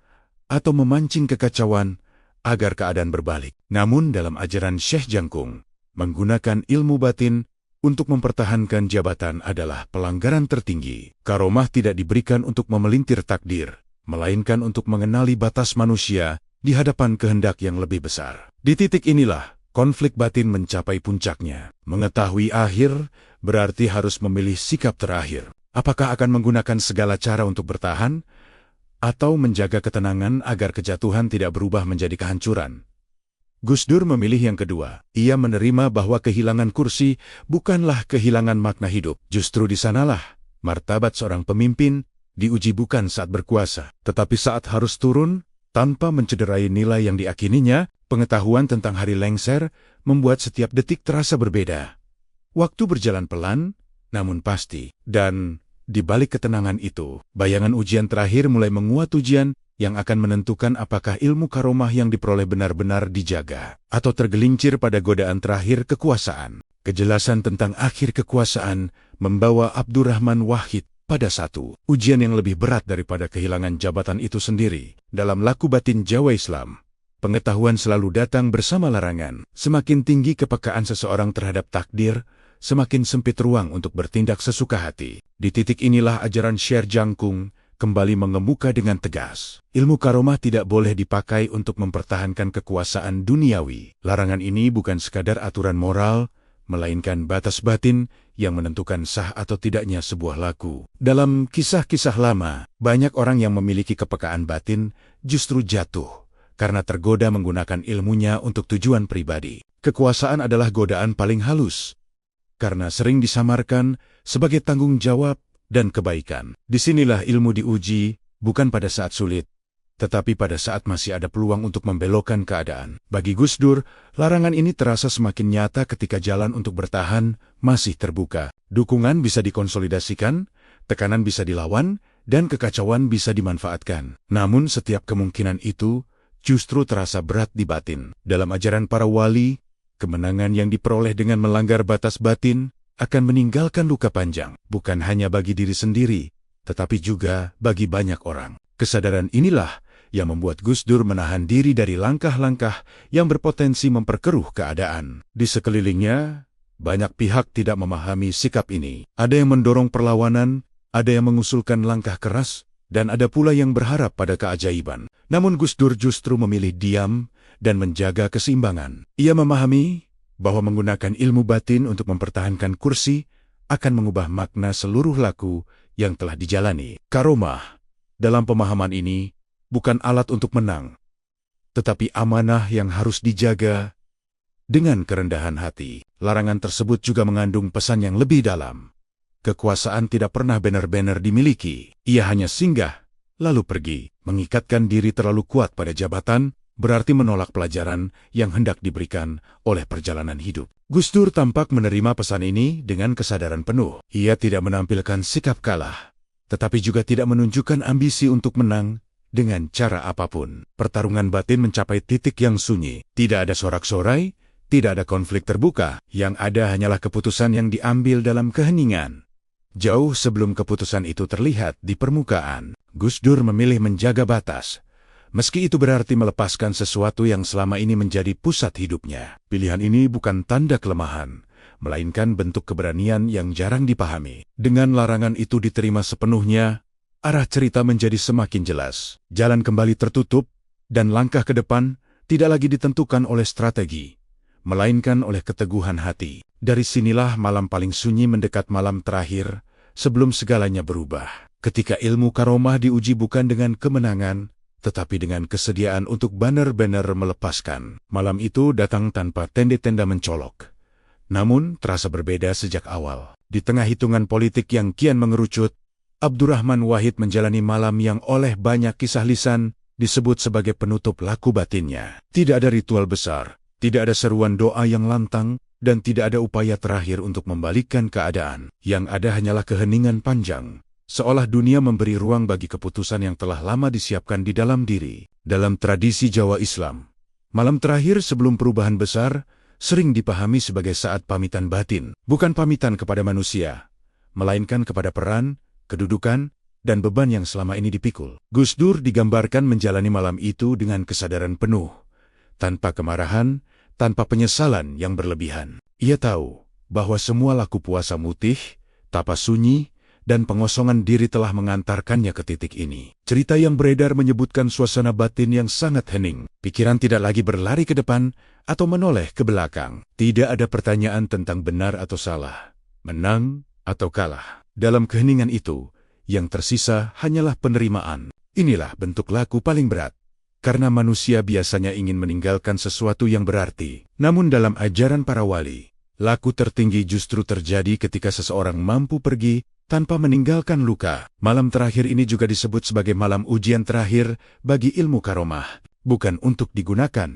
Speaker 1: atau memancing kekacauan agar keadaan berbalik. Namun dalam ajaran Syekh Jangkung, menggunakan ilmu batin untuk mempertahankan jabatan adalah pelanggaran tertinggi. Karomah tidak diberikan untuk memelintir takdir, melainkan untuk mengenali batas manusia di hadapan kehendak yang lebih besar. Di titik inilah konflik batin mencapai puncaknya. Mengetahui akhir berarti harus memilih sikap terakhir. Apakah akan menggunakan segala cara untuk bertahan, atau menjaga ketenangan agar kejatuhan tidak berubah menjadi kehancuran? Gus Dur memilih yang kedua. Ia menerima bahwa kehilangan kursi bukanlah kehilangan makna hidup. Justru di sanalah martabat seorang pemimpin diuji, bukan saat berkuasa, tetapi saat harus turun tanpa mencederai nilai yang diyakininya. Pengetahuan tentang hari lengser membuat setiap detik terasa berbeda. Waktu berjalan pelan, namun pasti. Dan di balik ketenangan itu, bayangan ujian terakhir mulai menguat, ujian yang akan menentukan apakah ilmu karomah yang diperoleh benar-benar dijaga, atau tergelincir pada godaan terakhir kekuasaan. Kejelasan tentang akhir kekuasaan membawa Abdurrahman Wahid pada satu ujian yang lebih berat daripada kehilangan jabatan itu sendiri. Dalam laku batin Jawa Islam, pengetahuan selalu datang bersama larangan. Semakin tinggi kepekaan seseorang terhadap takdir, semakin sempit ruang untuk bertindak sesuka hati. Di titik inilah ajaran Syekh Jangkung kembali mengemuka dengan tegas. Ilmu karomah tidak boleh dipakai untuk mempertahankan kekuasaan duniawi. Larangan ini bukan sekadar aturan moral, melainkan batas batin yang menentukan sah atau tidaknya sebuah laku. Dalam kisah-kisah lama, banyak orang yang memiliki kepekaan batin justru jatuh karena tergoda menggunakan ilmunya untuk tujuan pribadi. Kekuasaan adalah godaan paling halus, karena sering disamarkan sebagai tanggung jawab dan kebaikan. Disinilah ilmu diuji, bukan pada saat sulit, tetapi pada saat masih ada peluang untuk membelokkan keadaan. Bagi Gus Dur, larangan ini terasa semakin nyata ketika jalan untuk bertahan masih terbuka. Dukungan bisa dikonsolidasikan, tekanan bisa dilawan, dan kekacauan bisa dimanfaatkan. Namun setiap kemungkinan itu justru terasa berat di batin. Dalam ajaran para wali, kemenangan yang diperoleh dengan melanggar batas batin akan meninggalkan luka panjang, bukan hanya bagi diri sendiri, tetapi juga bagi banyak orang. Kesadaran inilah yang membuat Gus Dur menahan diri dari langkah-langkah yang berpotensi memperkeruh keadaan. Di sekelilingnya, banyak pihak tidak memahami sikap ini. Ada yang mendorong perlawanan, ada yang mengusulkan langkah keras, dan ada pula yang berharap pada keajaiban. Namun Gus Dur justru memilih diam dan menjaga keseimbangan. Ia memahami bahwa menggunakan ilmu batin untuk mempertahankan kursi akan mengubah makna seluruh laku yang telah dijalani. Karomah, dalam pemahaman ini, bukan alat untuk menang, tetapi amanah yang harus dijaga dengan kerendahan hati. Larangan tersebut juga mengandung pesan yang lebih dalam. Kekuasaan tidak pernah benar-benar dimiliki. Ia hanya singgah, lalu pergi. Mengikatkan diri terlalu kuat pada jabatan berarti menolak pelajaran yang hendak diberikan oleh perjalanan hidup. Gus Dur tampak menerima pesan ini dengan kesadaran penuh. Ia tidak menampilkan sikap kalah, tetapi juga tidak menunjukkan ambisi untuk menang dengan cara apapun. Pertarungan batin mencapai titik yang sunyi. Tidak ada sorak-sorai, tidak ada konflik terbuka. Yang ada hanyalah keputusan yang diambil dalam keheningan. Jauh sebelum keputusan itu terlihat di permukaan, Gus Dur memilih menjaga batas. Meski itu berarti melepaskan sesuatu yang selama ini menjadi pusat hidupnya. Pilihan ini bukan tanda kelemahan, melainkan bentuk keberanian yang jarang dipahami. Dengan larangan itu diterima sepenuhnya, arah cerita menjadi semakin jelas. Jalan kembali tertutup, dan langkah ke depan tidak lagi ditentukan oleh strategi, melainkan oleh keteguhan hati. Dari sinilah malam paling sunyi mendekat malam terakhir, sebelum segalanya berubah. Ketika ilmu karomah diuji bukan dengan kemenangan, tetapi dengan kesediaan untuk benar-benar melepaskan. Malam itu datang tanpa tenda-tenda mencolok. Namun terasa berbeda sejak awal. Di tengah hitungan politik yang kian mengerucut, Abdurrahman Wahid menjalani malam yang oleh banyak kisah lisan disebut sebagai penutup laku batinnya. Tidak ada ritual besar, tidak ada seruan doa yang lantang, dan tidak ada upaya terakhir untuk membalikkan keadaan. Yang ada hanyalah keheningan panjang, seolah dunia memberi ruang bagi keputusan yang telah lama disiapkan di dalam diri. Dalam tradisi Jawa Islam, malam terakhir sebelum perubahan besar sering dipahami sebagai saat pamitan batin. Bukan pamitan kepada manusia, melainkan kepada peran, kedudukan, dan beban yang selama ini dipikul. Gus Dur digambarkan menjalani malam itu dengan kesadaran penuh, tanpa kemarahan, tanpa penyesalan yang berlebihan. Ia tahu bahwa semua laku puasa mutih, tapa sunyi, dan pengosongan diri telah mengantarkannya ke titik ini. Cerita yang beredar menyebutkan suasana batin yang sangat hening. Pikiran tidak lagi berlari ke depan atau menoleh ke belakang. Tidak ada pertanyaan tentang benar atau salah, menang atau kalah. Dalam keheningan itu, yang tersisa hanyalah penerimaan. Inilah bentuk laku paling berat, karena manusia biasanya ingin meninggalkan sesuatu yang berarti. Namun dalam ajaran para wali, laku tertinggi justru terjadi ketika seseorang mampu pergi tanpa meninggalkan luka. Malam terakhir ini juga disebut sebagai malam ujian terakhir bagi ilmu karomah, bukan untuk digunakan,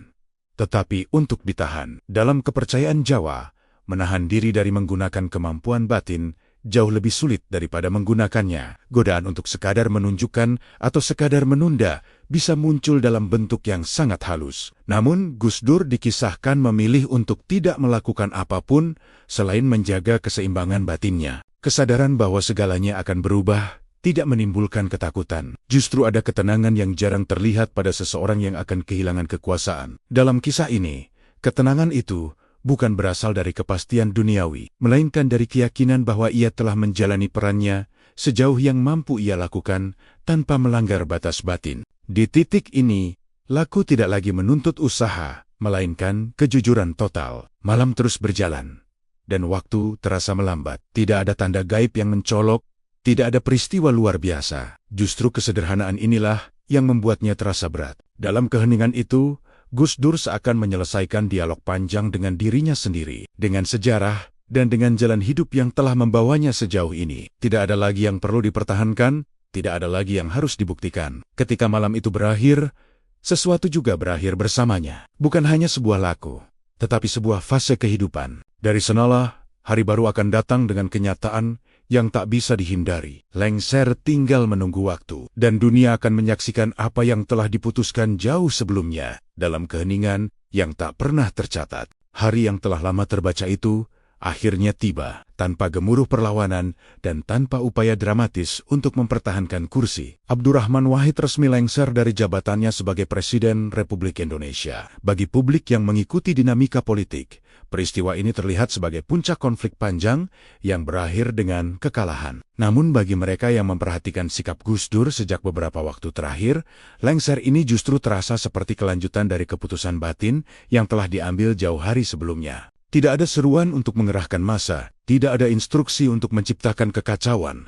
Speaker 1: tetapi untuk ditahan. Dalam kepercayaan Jawa, menahan diri dari menggunakan kemampuan batin jauh lebih sulit daripada menggunakannya. Godaan untuk sekadar menunjukkan atau sekadar menunda bisa muncul dalam bentuk yang sangat halus. Namun, Gus Dur dikisahkan memilih untuk tidak melakukan apapun selain menjaga keseimbangan batinnya. Kesadaran bahwa segalanya akan berubah tidak menimbulkan ketakutan. Justru ada ketenangan yang jarang terlihat pada seseorang yang akan kehilangan kekuasaan. Dalam kisah ini, ketenangan itu bukan berasal dari kepastian duniawi, melainkan dari keyakinan bahwa ia telah menjalani perannya sejauh yang mampu ia lakukan tanpa melanggar batas batin. Di titik ini, laku tidak lagi menuntut usaha, melainkan kejujuran total. Malam terus berjalan, dan waktu terasa melambat. Tidak ada tanda gaib yang mencolok, tidak ada peristiwa luar biasa. Justru kesederhanaan inilah yang membuatnya terasa berat. Dalam keheningan itu, Gus Dur seakan menyelesaikan dialog panjang dengan dirinya sendiri, dengan sejarah, dan dengan jalan hidup yang telah membawanya sejauh ini. Tidak ada lagi yang perlu dipertahankan, tidak ada lagi yang harus dibuktikan. Ketika malam itu berakhir, sesuatu juga berakhir bersamanya. Bukan hanya sebuah laku, tetapi sebuah fase kehidupan. Dari sanalah, hari baru akan datang dengan kenyataan yang tak bisa dihindari. Lengser tinggal menunggu waktu, dan dunia akan menyaksikan apa yang telah diputuskan jauh sebelumnya, dalam keheningan yang tak pernah tercatat. Hari yang telah lama terbaca itu akhirnya tiba, tanpa gemuruh perlawanan dan tanpa upaya dramatis untuk mempertahankan kursi. Abdurrahman Wahid resmi lengser dari jabatannya sebagai Presiden Republik Indonesia. Bagi publik yang mengikuti dinamika politik, peristiwa ini terlihat sebagai puncak konflik panjang yang berakhir dengan kekalahan. Namun bagi mereka yang memperhatikan sikap Gus Dur sejak beberapa waktu terakhir, lengser ini justru terasa seperti kelanjutan dari keputusan batin yang telah diambil jauh hari sebelumnya. Tidak ada seruan untuk mengerahkan massa, tidak ada instruksi untuk menciptakan kekacauan,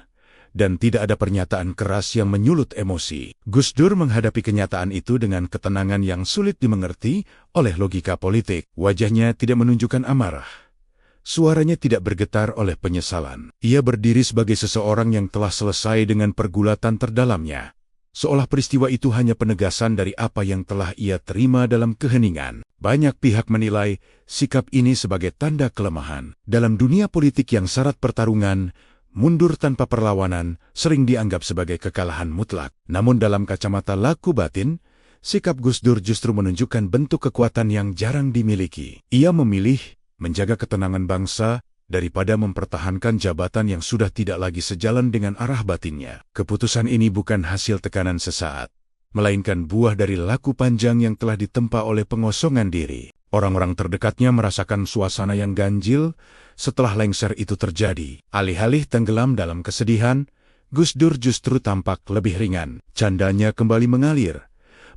Speaker 1: dan tidak ada pernyataan keras yang menyulut emosi. Gus Dur menghadapi kenyataan itu dengan ketenangan yang sulit dimengerti oleh logika politik. Wajahnya tidak menunjukkan amarah. Suaranya tidak bergetar oleh penyesalan. Ia berdiri sebagai seseorang yang telah selesai dengan pergulatan terdalamnya, seolah peristiwa itu hanya penegasan dari apa yang telah ia terima dalam keheningan. Banyak pihak menilai sikap ini sebagai tanda kelemahan. Dalam dunia politik yang syarat pertarungan, mundur tanpa perlawanan sering dianggap sebagai kekalahan mutlak. Namun dalam kacamata laku batin, sikap Gus Dur justru menunjukkan bentuk kekuatan yang jarang dimiliki. Ia memilih menjaga ketenangan bangsa daripada mempertahankan jabatan yang sudah tidak lagi sejalan dengan arah batinnya. Keputusan ini bukan hasil tekanan sesaat, melainkan buah dari laku panjang yang telah ditempa oleh pengosongan diri. Orang-orang terdekatnya merasakan suasana yang ganjil setelah lengser itu terjadi. Alih-alih tenggelam dalam kesedihan, Gus Dur justru tampak lebih ringan. Candanya kembali mengalir.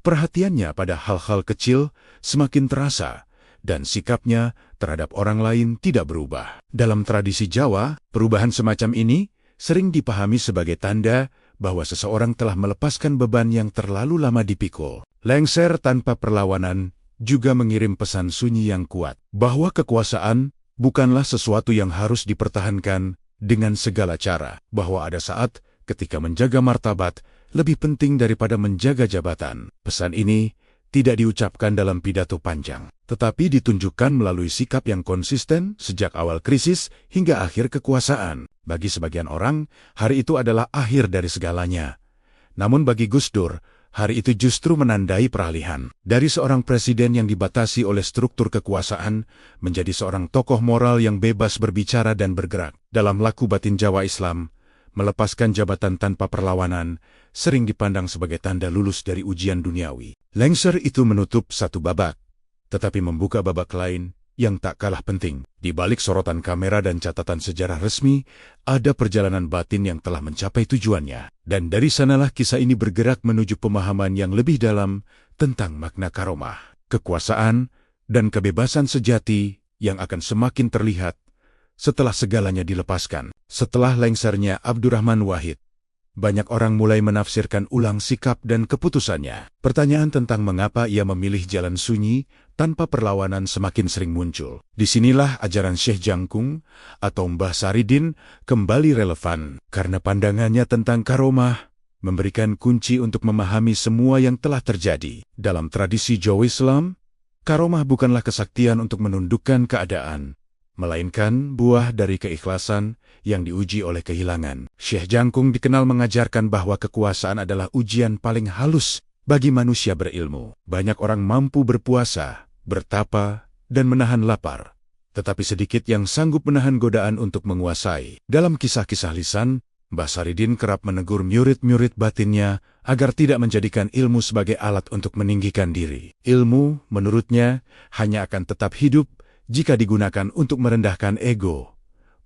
Speaker 1: Perhatiannya pada hal-hal kecil semakin terasa, dan sikapnya terhadap orang lain tidak berubah. Dalam tradisi Jawa, perubahan semacam ini sering dipahami sebagai tanda bahwa seseorang telah melepaskan beban yang terlalu lama dipikul. Lengser tanpa perlawanan juga mengirim pesan sunyi yang kuat, bahwa kekuasaan bukanlah sesuatu yang harus dipertahankan dengan segala cara, bahwa ada saat ketika menjaga martabat lebih penting daripada menjaga jabatan. Pesan ini tidak diucapkan dalam pidato panjang, tetapi ditunjukkan melalui sikap yang konsisten sejak awal krisis hingga akhir kekuasaan. Bagi sebagian orang, hari itu adalah akhir dari segalanya. Namun bagi Gus Dur, hari itu justru menandai peralihan. Dari seorang presiden yang dibatasi oleh struktur kekuasaan, menjadi seorang tokoh moral yang bebas berbicara dan bergerak. Dalam laku batin Jawa Islam, melepaskan jabatan tanpa perlawanan sering dipandang sebagai tanda lulus dari ujian duniawi. Lengser itu menutup satu babak, tetapi membuka babak lain yang tak kalah penting. Di balik sorotan kamera dan catatan sejarah resmi, ada perjalanan batin yang telah mencapai tujuannya. Dan dari sanalah kisah ini bergerak menuju pemahaman yang lebih dalam tentang makna karomah, kekuasaan, dan kebebasan sejati yang akan semakin terlihat setelah segalanya dilepaskan. Setelah lengsernya Abdurrahman Wahid, banyak orang mulai menafsirkan ulang sikap dan keputusannya. Pertanyaan tentang mengapa ia memilih jalan sunyi tanpa perlawanan semakin sering muncul. Disinilah ajaran Syekh Jangkung atau Mbah Saridin kembali relevan, karena pandangannya tentang karomah memberikan kunci untuk memahami semua yang telah terjadi. Dalam tradisi Jawa Islam, karomah bukanlah kesaktian untuk menundukkan keadaan, melainkan buah dari keikhlasan yang diuji oleh kehilangan. Syekh Jangkung dikenal mengajarkan bahwa kekuasaan adalah ujian paling halus bagi manusia berilmu. Banyak orang mampu berpuasa, bertapa, dan menahan lapar, tetapi sedikit yang sanggup menahan godaan untuk menguasai. Dalam kisah-kisah lisan, Mbah Saridin kerap menegur murid-murid batinnya agar tidak menjadikan ilmu sebagai alat untuk meninggikan diri. Ilmu, menurutnya, hanya akan tetap hidup jika digunakan untuk merendahkan ego,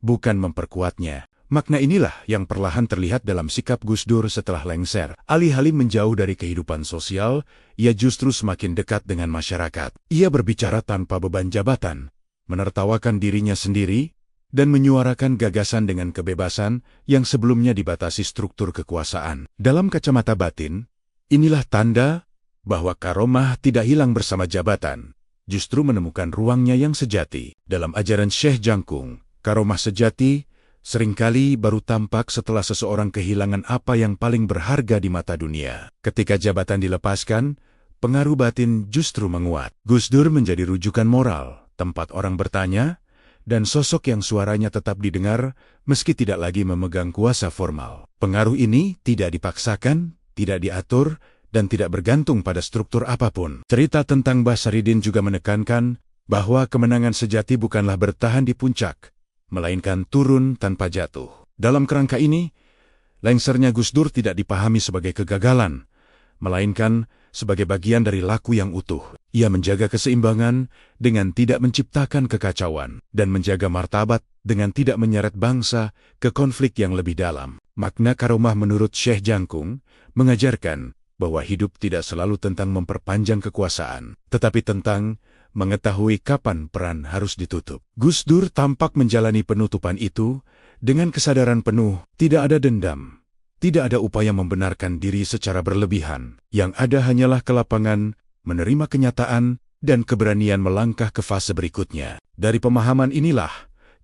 Speaker 1: bukan memperkuatnya. Makna inilah yang perlahan terlihat dalam sikap Gus Dur setelah lengser. Alih-alih menjauh dari kehidupan sosial, ia justru semakin dekat dengan masyarakat. Ia berbicara tanpa beban jabatan, menertawakan dirinya sendiri, dan menyuarakan gagasan dengan kebebasan yang sebelumnya dibatasi struktur kekuasaan. Dalam kacamata batin, inilah tanda bahwa karomah tidak hilang bersama jabatan, justru menemukan ruangnya yang sejati. Dalam ajaran Syekh Jangkung, karomah sejati seringkali baru tampak setelah seseorang kehilangan apa yang paling berharga di mata dunia. Ketika jabatan dilepaskan, pengaruh batin justru menguat. Gus Dur menjadi rujukan moral, tempat orang bertanya, dan sosok yang suaranya tetap didengar meski tidak lagi memegang kuasa formal. Pengaruh ini tidak dipaksakan, tidak diatur, dan tidak bergantung pada struktur apapun. Cerita tentang Mbah Saridin juga menekankan bahwa kemenangan sejati bukanlah bertahan di puncak, melainkan turun tanpa jatuh. Dalam kerangka ini, lengsernya Gus Dur tidak dipahami sebagai kegagalan, melainkan sebagai bagian dari laku yang utuh. Ia menjaga keseimbangan dengan tidak menciptakan kekacauan, dan menjaga martabat dengan tidak menyeret bangsa ke konflik yang lebih dalam. Makna karomah menurut Syekh Jangkung mengajarkan bahwa hidup tidak selalu tentang memperpanjang kekuasaan, tetapi tentang mengetahui kapan peran harus ditutup. Gus Dur tampak menjalani penutupan itu dengan kesadaran penuh. Tidak ada dendam, tidak ada upaya membenarkan diri secara berlebihan. Yang ada hanyalah kelapangan, menerima kenyataan, dan keberanian melangkah ke fase berikutnya. Dari pemahaman inilah,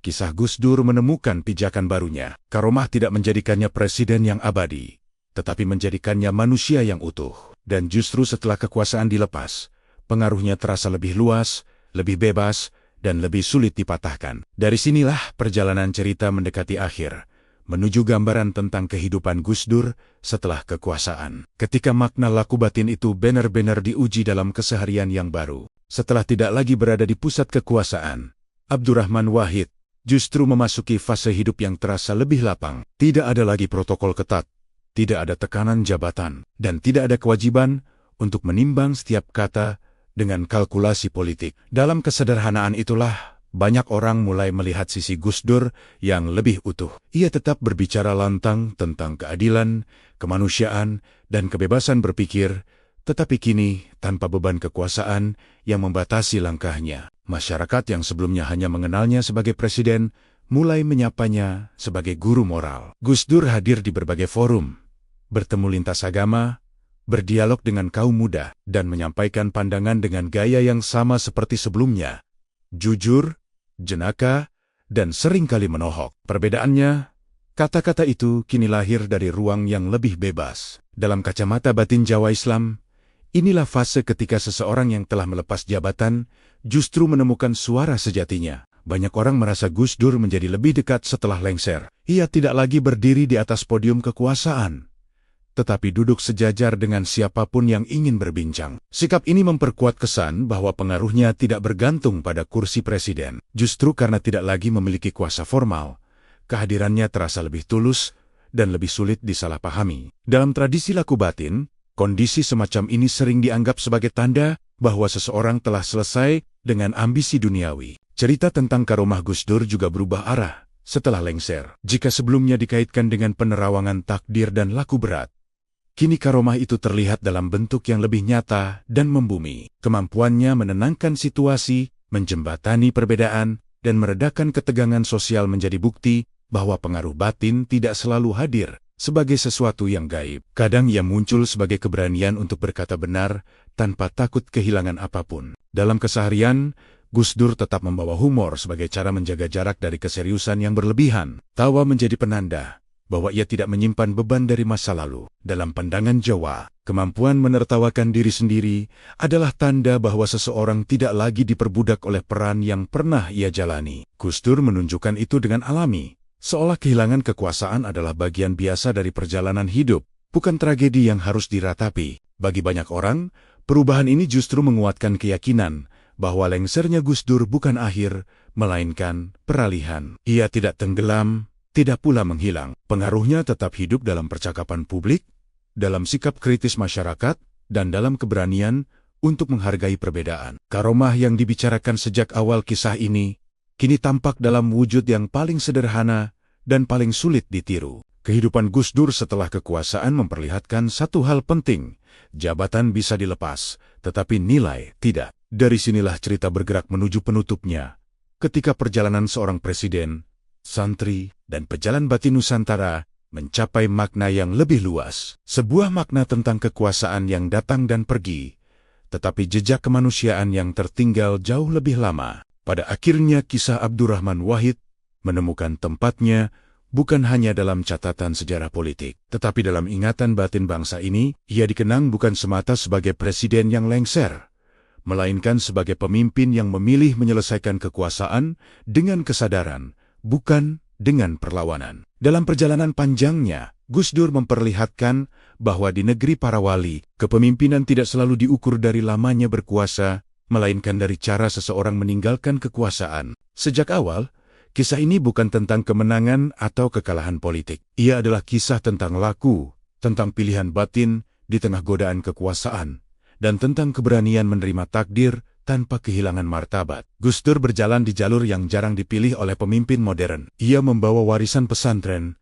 Speaker 1: kisah Gus Dur menemukan pijakan barunya. Karomah tidak menjadikannya presiden yang abadi, tetapi menjadikannya manusia yang utuh. Dan justru setelah kekuasaan dilepas, pengaruhnya terasa lebih luas, lebih bebas, dan lebih sulit dipatahkan. Dari sinilah perjalanan cerita mendekati akhir, menuju gambaran tentang kehidupan Gus Dur setelah kekuasaan. Ketika makna laku batin itu benar-benar diuji dalam keseharian yang baru. Setelah tidak lagi berada di pusat kekuasaan, Abdurrahman Wahid justru memasuki fase hidup yang terasa lebih lapang. Tidak ada lagi protokol ketat, tidak ada tekanan jabatan, dan tidak ada kewajiban untuk menimbang setiap kata dengan kalkulasi politik. Dalam kesederhanaan itulah, banyak orang mulai melihat sisi Gus Dur yang lebih utuh. Ia tetap berbicara lantang tentang keadilan, kemanusiaan, dan kebebasan berpikir, tetapi kini tanpa beban kekuasaan yang membatasi langkahnya. Masyarakat yang sebelumnya hanya mengenalnya sebagai presiden, mulai menyapanya sebagai guru moral. Gus Dur hadir di berbagai forum, bertemu lintas agama, berdialog dengan kaum muda, dan menyampaikan pandangan dengan gaya yang sama seperti sebelumnya. Jujur, jenaka, dan seringkali menohok. Perbedaannya, kata-kata itu kini lahir dari ruang yang lebih bebas. Dalam kacamata batin Jawa Islam, inilah fase ketika seseorang yang telah melepas jabatan justru menemukan suara sejatinya. Banyak orang merasa Gus Dur menjadi lebih dekat setelah lengser. Ia tidak lagi berdiri di atas podium kekuasaan, tetapi duduk sejajar dengan siapapun yang ingin berbincang. Sikap ini memperkuat kesan bahwa pengaruhnya tidak bergantung pada kursi presiden. Justru karena tidak lagi memiliki kuasa formal, kehadirannya terasa lebih tulus dan lebih sulit disalahpahami. Dalam tradisi laku batin, kondisi semacam ini sering dianggap sebagai tanda bahwa seseorang telah selesai dengan ambisi duniawi. Cerita tentang karomah Gus Dur juga berubah arah setelah lengser. Jika sebelumnya dikaitkan dengan penerawangan takdir dan laku berat, kini karomah itu terlihat dalam bentuk yang lebih nyata dan membumi. Kemampuannya menenangkan situasi, menjembatani perbedaan, dan meredakan ketegangan sosial menjadi bukti bahwa pengaruh batin tidak selalu hadir sebagai sesuatu yang gaib. Kadang ia muncul sebagai keberanian untuk berkata benar tanpa takut kehilangan apapun. Dalam keseharian, Gus Dur tetap membawa humor sebagai cara menjaga jarak dari keseriusan yang berlebihan. Tawa menjadi penanda bahwa ia tidak menyimpan beban dari masa lalu. Dalam pandangan Jawa, kemampuan menertawakan diri sendiri adalah tanda bahwa seseorang tidak lagi diperbudak oleh peran yang pernah ia jalani. Gus Dur menunjukkan itu dengan alami, seolah kehilangan kekuasaan adalah bagian biasa dari perjalanan hidup, bukan tragedi yang harus diratapi. Bagi banyak orang, perubahan ini justru menguatkan keyakinan bahwa lengsernya Gus Dur bukan akhir, melainkan peralihan. Ia tidak tenggelam, tidak pula menghilang. Pengaruhnya tetap hidup dalam percakapan publik, dalam sikap kritis masyarakat, dan dalam keberanian untuk menghargai perbedaan. Karomah yang dibicarakan sejak awal kisah ini, kini tampak dalam wujud yang paling sederhana dan paling sulit ditiru. Kehidupan Gus Dur setelah kekuasaan memperlihatkan satu hal penting: jabatan bisa dilepas, tetapi nilai tidak. Dari sinilah cerita bergerak menuju penutupnya, ketika perjalanan seorang presiden, santri, dan pejalan batin Nusantara mencapai makna yang lebih luas. Sebuah makna tentang kekuasaan yang datang dan pergi, tetapi jejak kemanusiaan yang tertinggal jauh lebih lama. Pada akhirnya kisah Abdurrahman Wahid menemukan tempatnya bukan hanya dalam catatan sejarah politik, tetapi dalam ingatan batin bangsa ini. Ia dikenang bukan semata sebagai presiden yang lengser, melainkan sebagai pemimpin yang memilih menyelesaikan kekuasaan dengan kesadaran, bukan dengan perlawanan. Dalam perjalanan panjangnya, Gus Dur memperlihatkan bahwa di negeri para wali, kepemimpinan tidak selalu diukur dari lamanya berkuasa, melainkan dari cara seseorang meninggalkan kekuasaan. Sejak awal, kisah ini bukan tentang kemenangan atau kekalahan politik. Ia adalah kisah tentang laku, tentang pilihan batin di tengah godaan kekuasaan, dan tentang keberanian menerima takdir tanpa kehilangan martabat. Gus Dur berjalan di jalur yang jarang dipilih oleh pemimpin modern. Ia membawa warisan pesantren,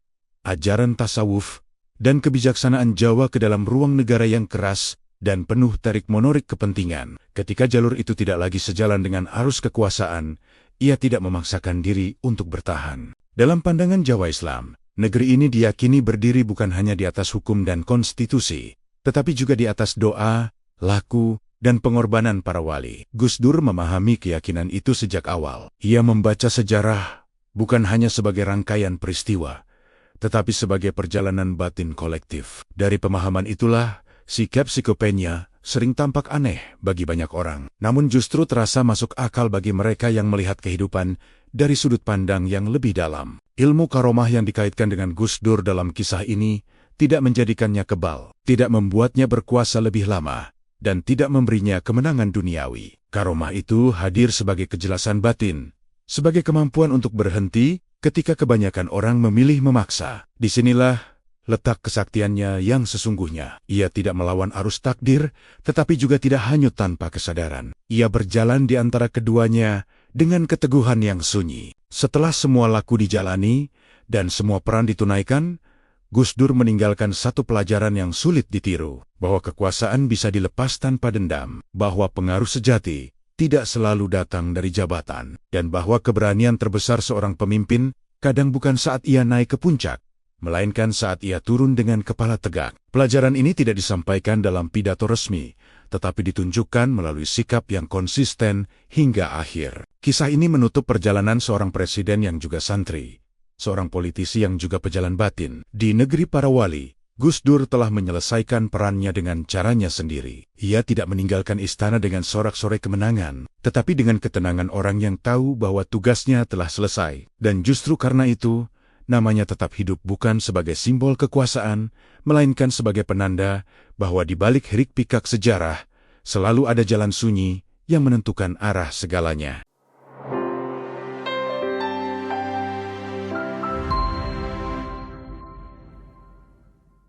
Speaker 1: ajaran tasawuf, dan kebijaksanaan Jawa ke dalam ruang negara yang keras dan penuh tarik-menarik kepentingan. Ketika jalur itu tidak lagi sejalan dengan arus kekuasaan, ia tidak memaksakan diri untuk bertahan. Dalam pandangan Jawa Islam, negeri ini diyakini berdiri bukan hanya di atas hukum dan konstitusi, tetapi juga di atas doa, laku, dan pengorbanan para wali. Gus Dur memahami keyakinan itu sejak awal. Ia membaca sejarah bukan hanya sebagai rangkaian peristiwa, tetapi sebagai perjalanan batin kolektif. Dari pemahaman itulah, sikap psikopenya sering tampak aneh bagi banyak orang, namun justru terasa masuk akal bagi mereka yang melihat kehidupan dari sudut pandang yang lebih dalam. Ilmu karomah yang dikaitkan dengan Gus Dur dalam kisah ini tidak menjadikannya kebal, tidak membuatnya berkuasa lebih lama, dan tidak memberinya kemenangan duniawi. Karomah itu hadir sebagai kejelasan batin, sebagai kemampuan untuk berhenti ketika kebanyakan orang memilih memaksa. Disinilah letak kesaktiannya yang sesungguhnya. Ia tidak melawan arus takdir, tetapi juga tidak hanyut tanpa kesadaran. Ia berjalan di antara keduanya dengan keteguhan yang sunyi. Setelah semua laku dijalani dan semua peran ditunaikan, Gus Dur meninggalkan satu pelajaran yang sulit ditiru, bahwa kekuasaan bisa dilepas tanpa dendam, bahwa pengaruh sejati tidak selalu datang dari jabatan, dan bahwa keberanian terbesar seorang pemimpin kadang bukan saat ia naik ke puncak, melainkan saat ia turun dengan kepala tegak. Pelajaran ini tidak disampaikan dalam pidato resmi, tetapi ditunjukkan melalui sikap yang konsisten hingga akhir. Kisah ini menutup perjalanan seorang presiden yang juga santri, seorang politisi yang juga pejalan batin. Di negeri para wali, Gus Dur telah menyelesaikan perannya dengan caranya sendiri. Ia tidak meninggalkan istana dengan sorak-sorai kemenangan, tetapi dengan ketenangan orang yang tahu bahwa tugasnya telah selesai. Dan justru karena itu, namanya tetap hidup bukan sebagai simbol kekuasaan, melainkan sebagai penanda bahwa di balik hiruk pikuk sejarah, selalu ada jalan sunyi yang menentukan arah segalanya.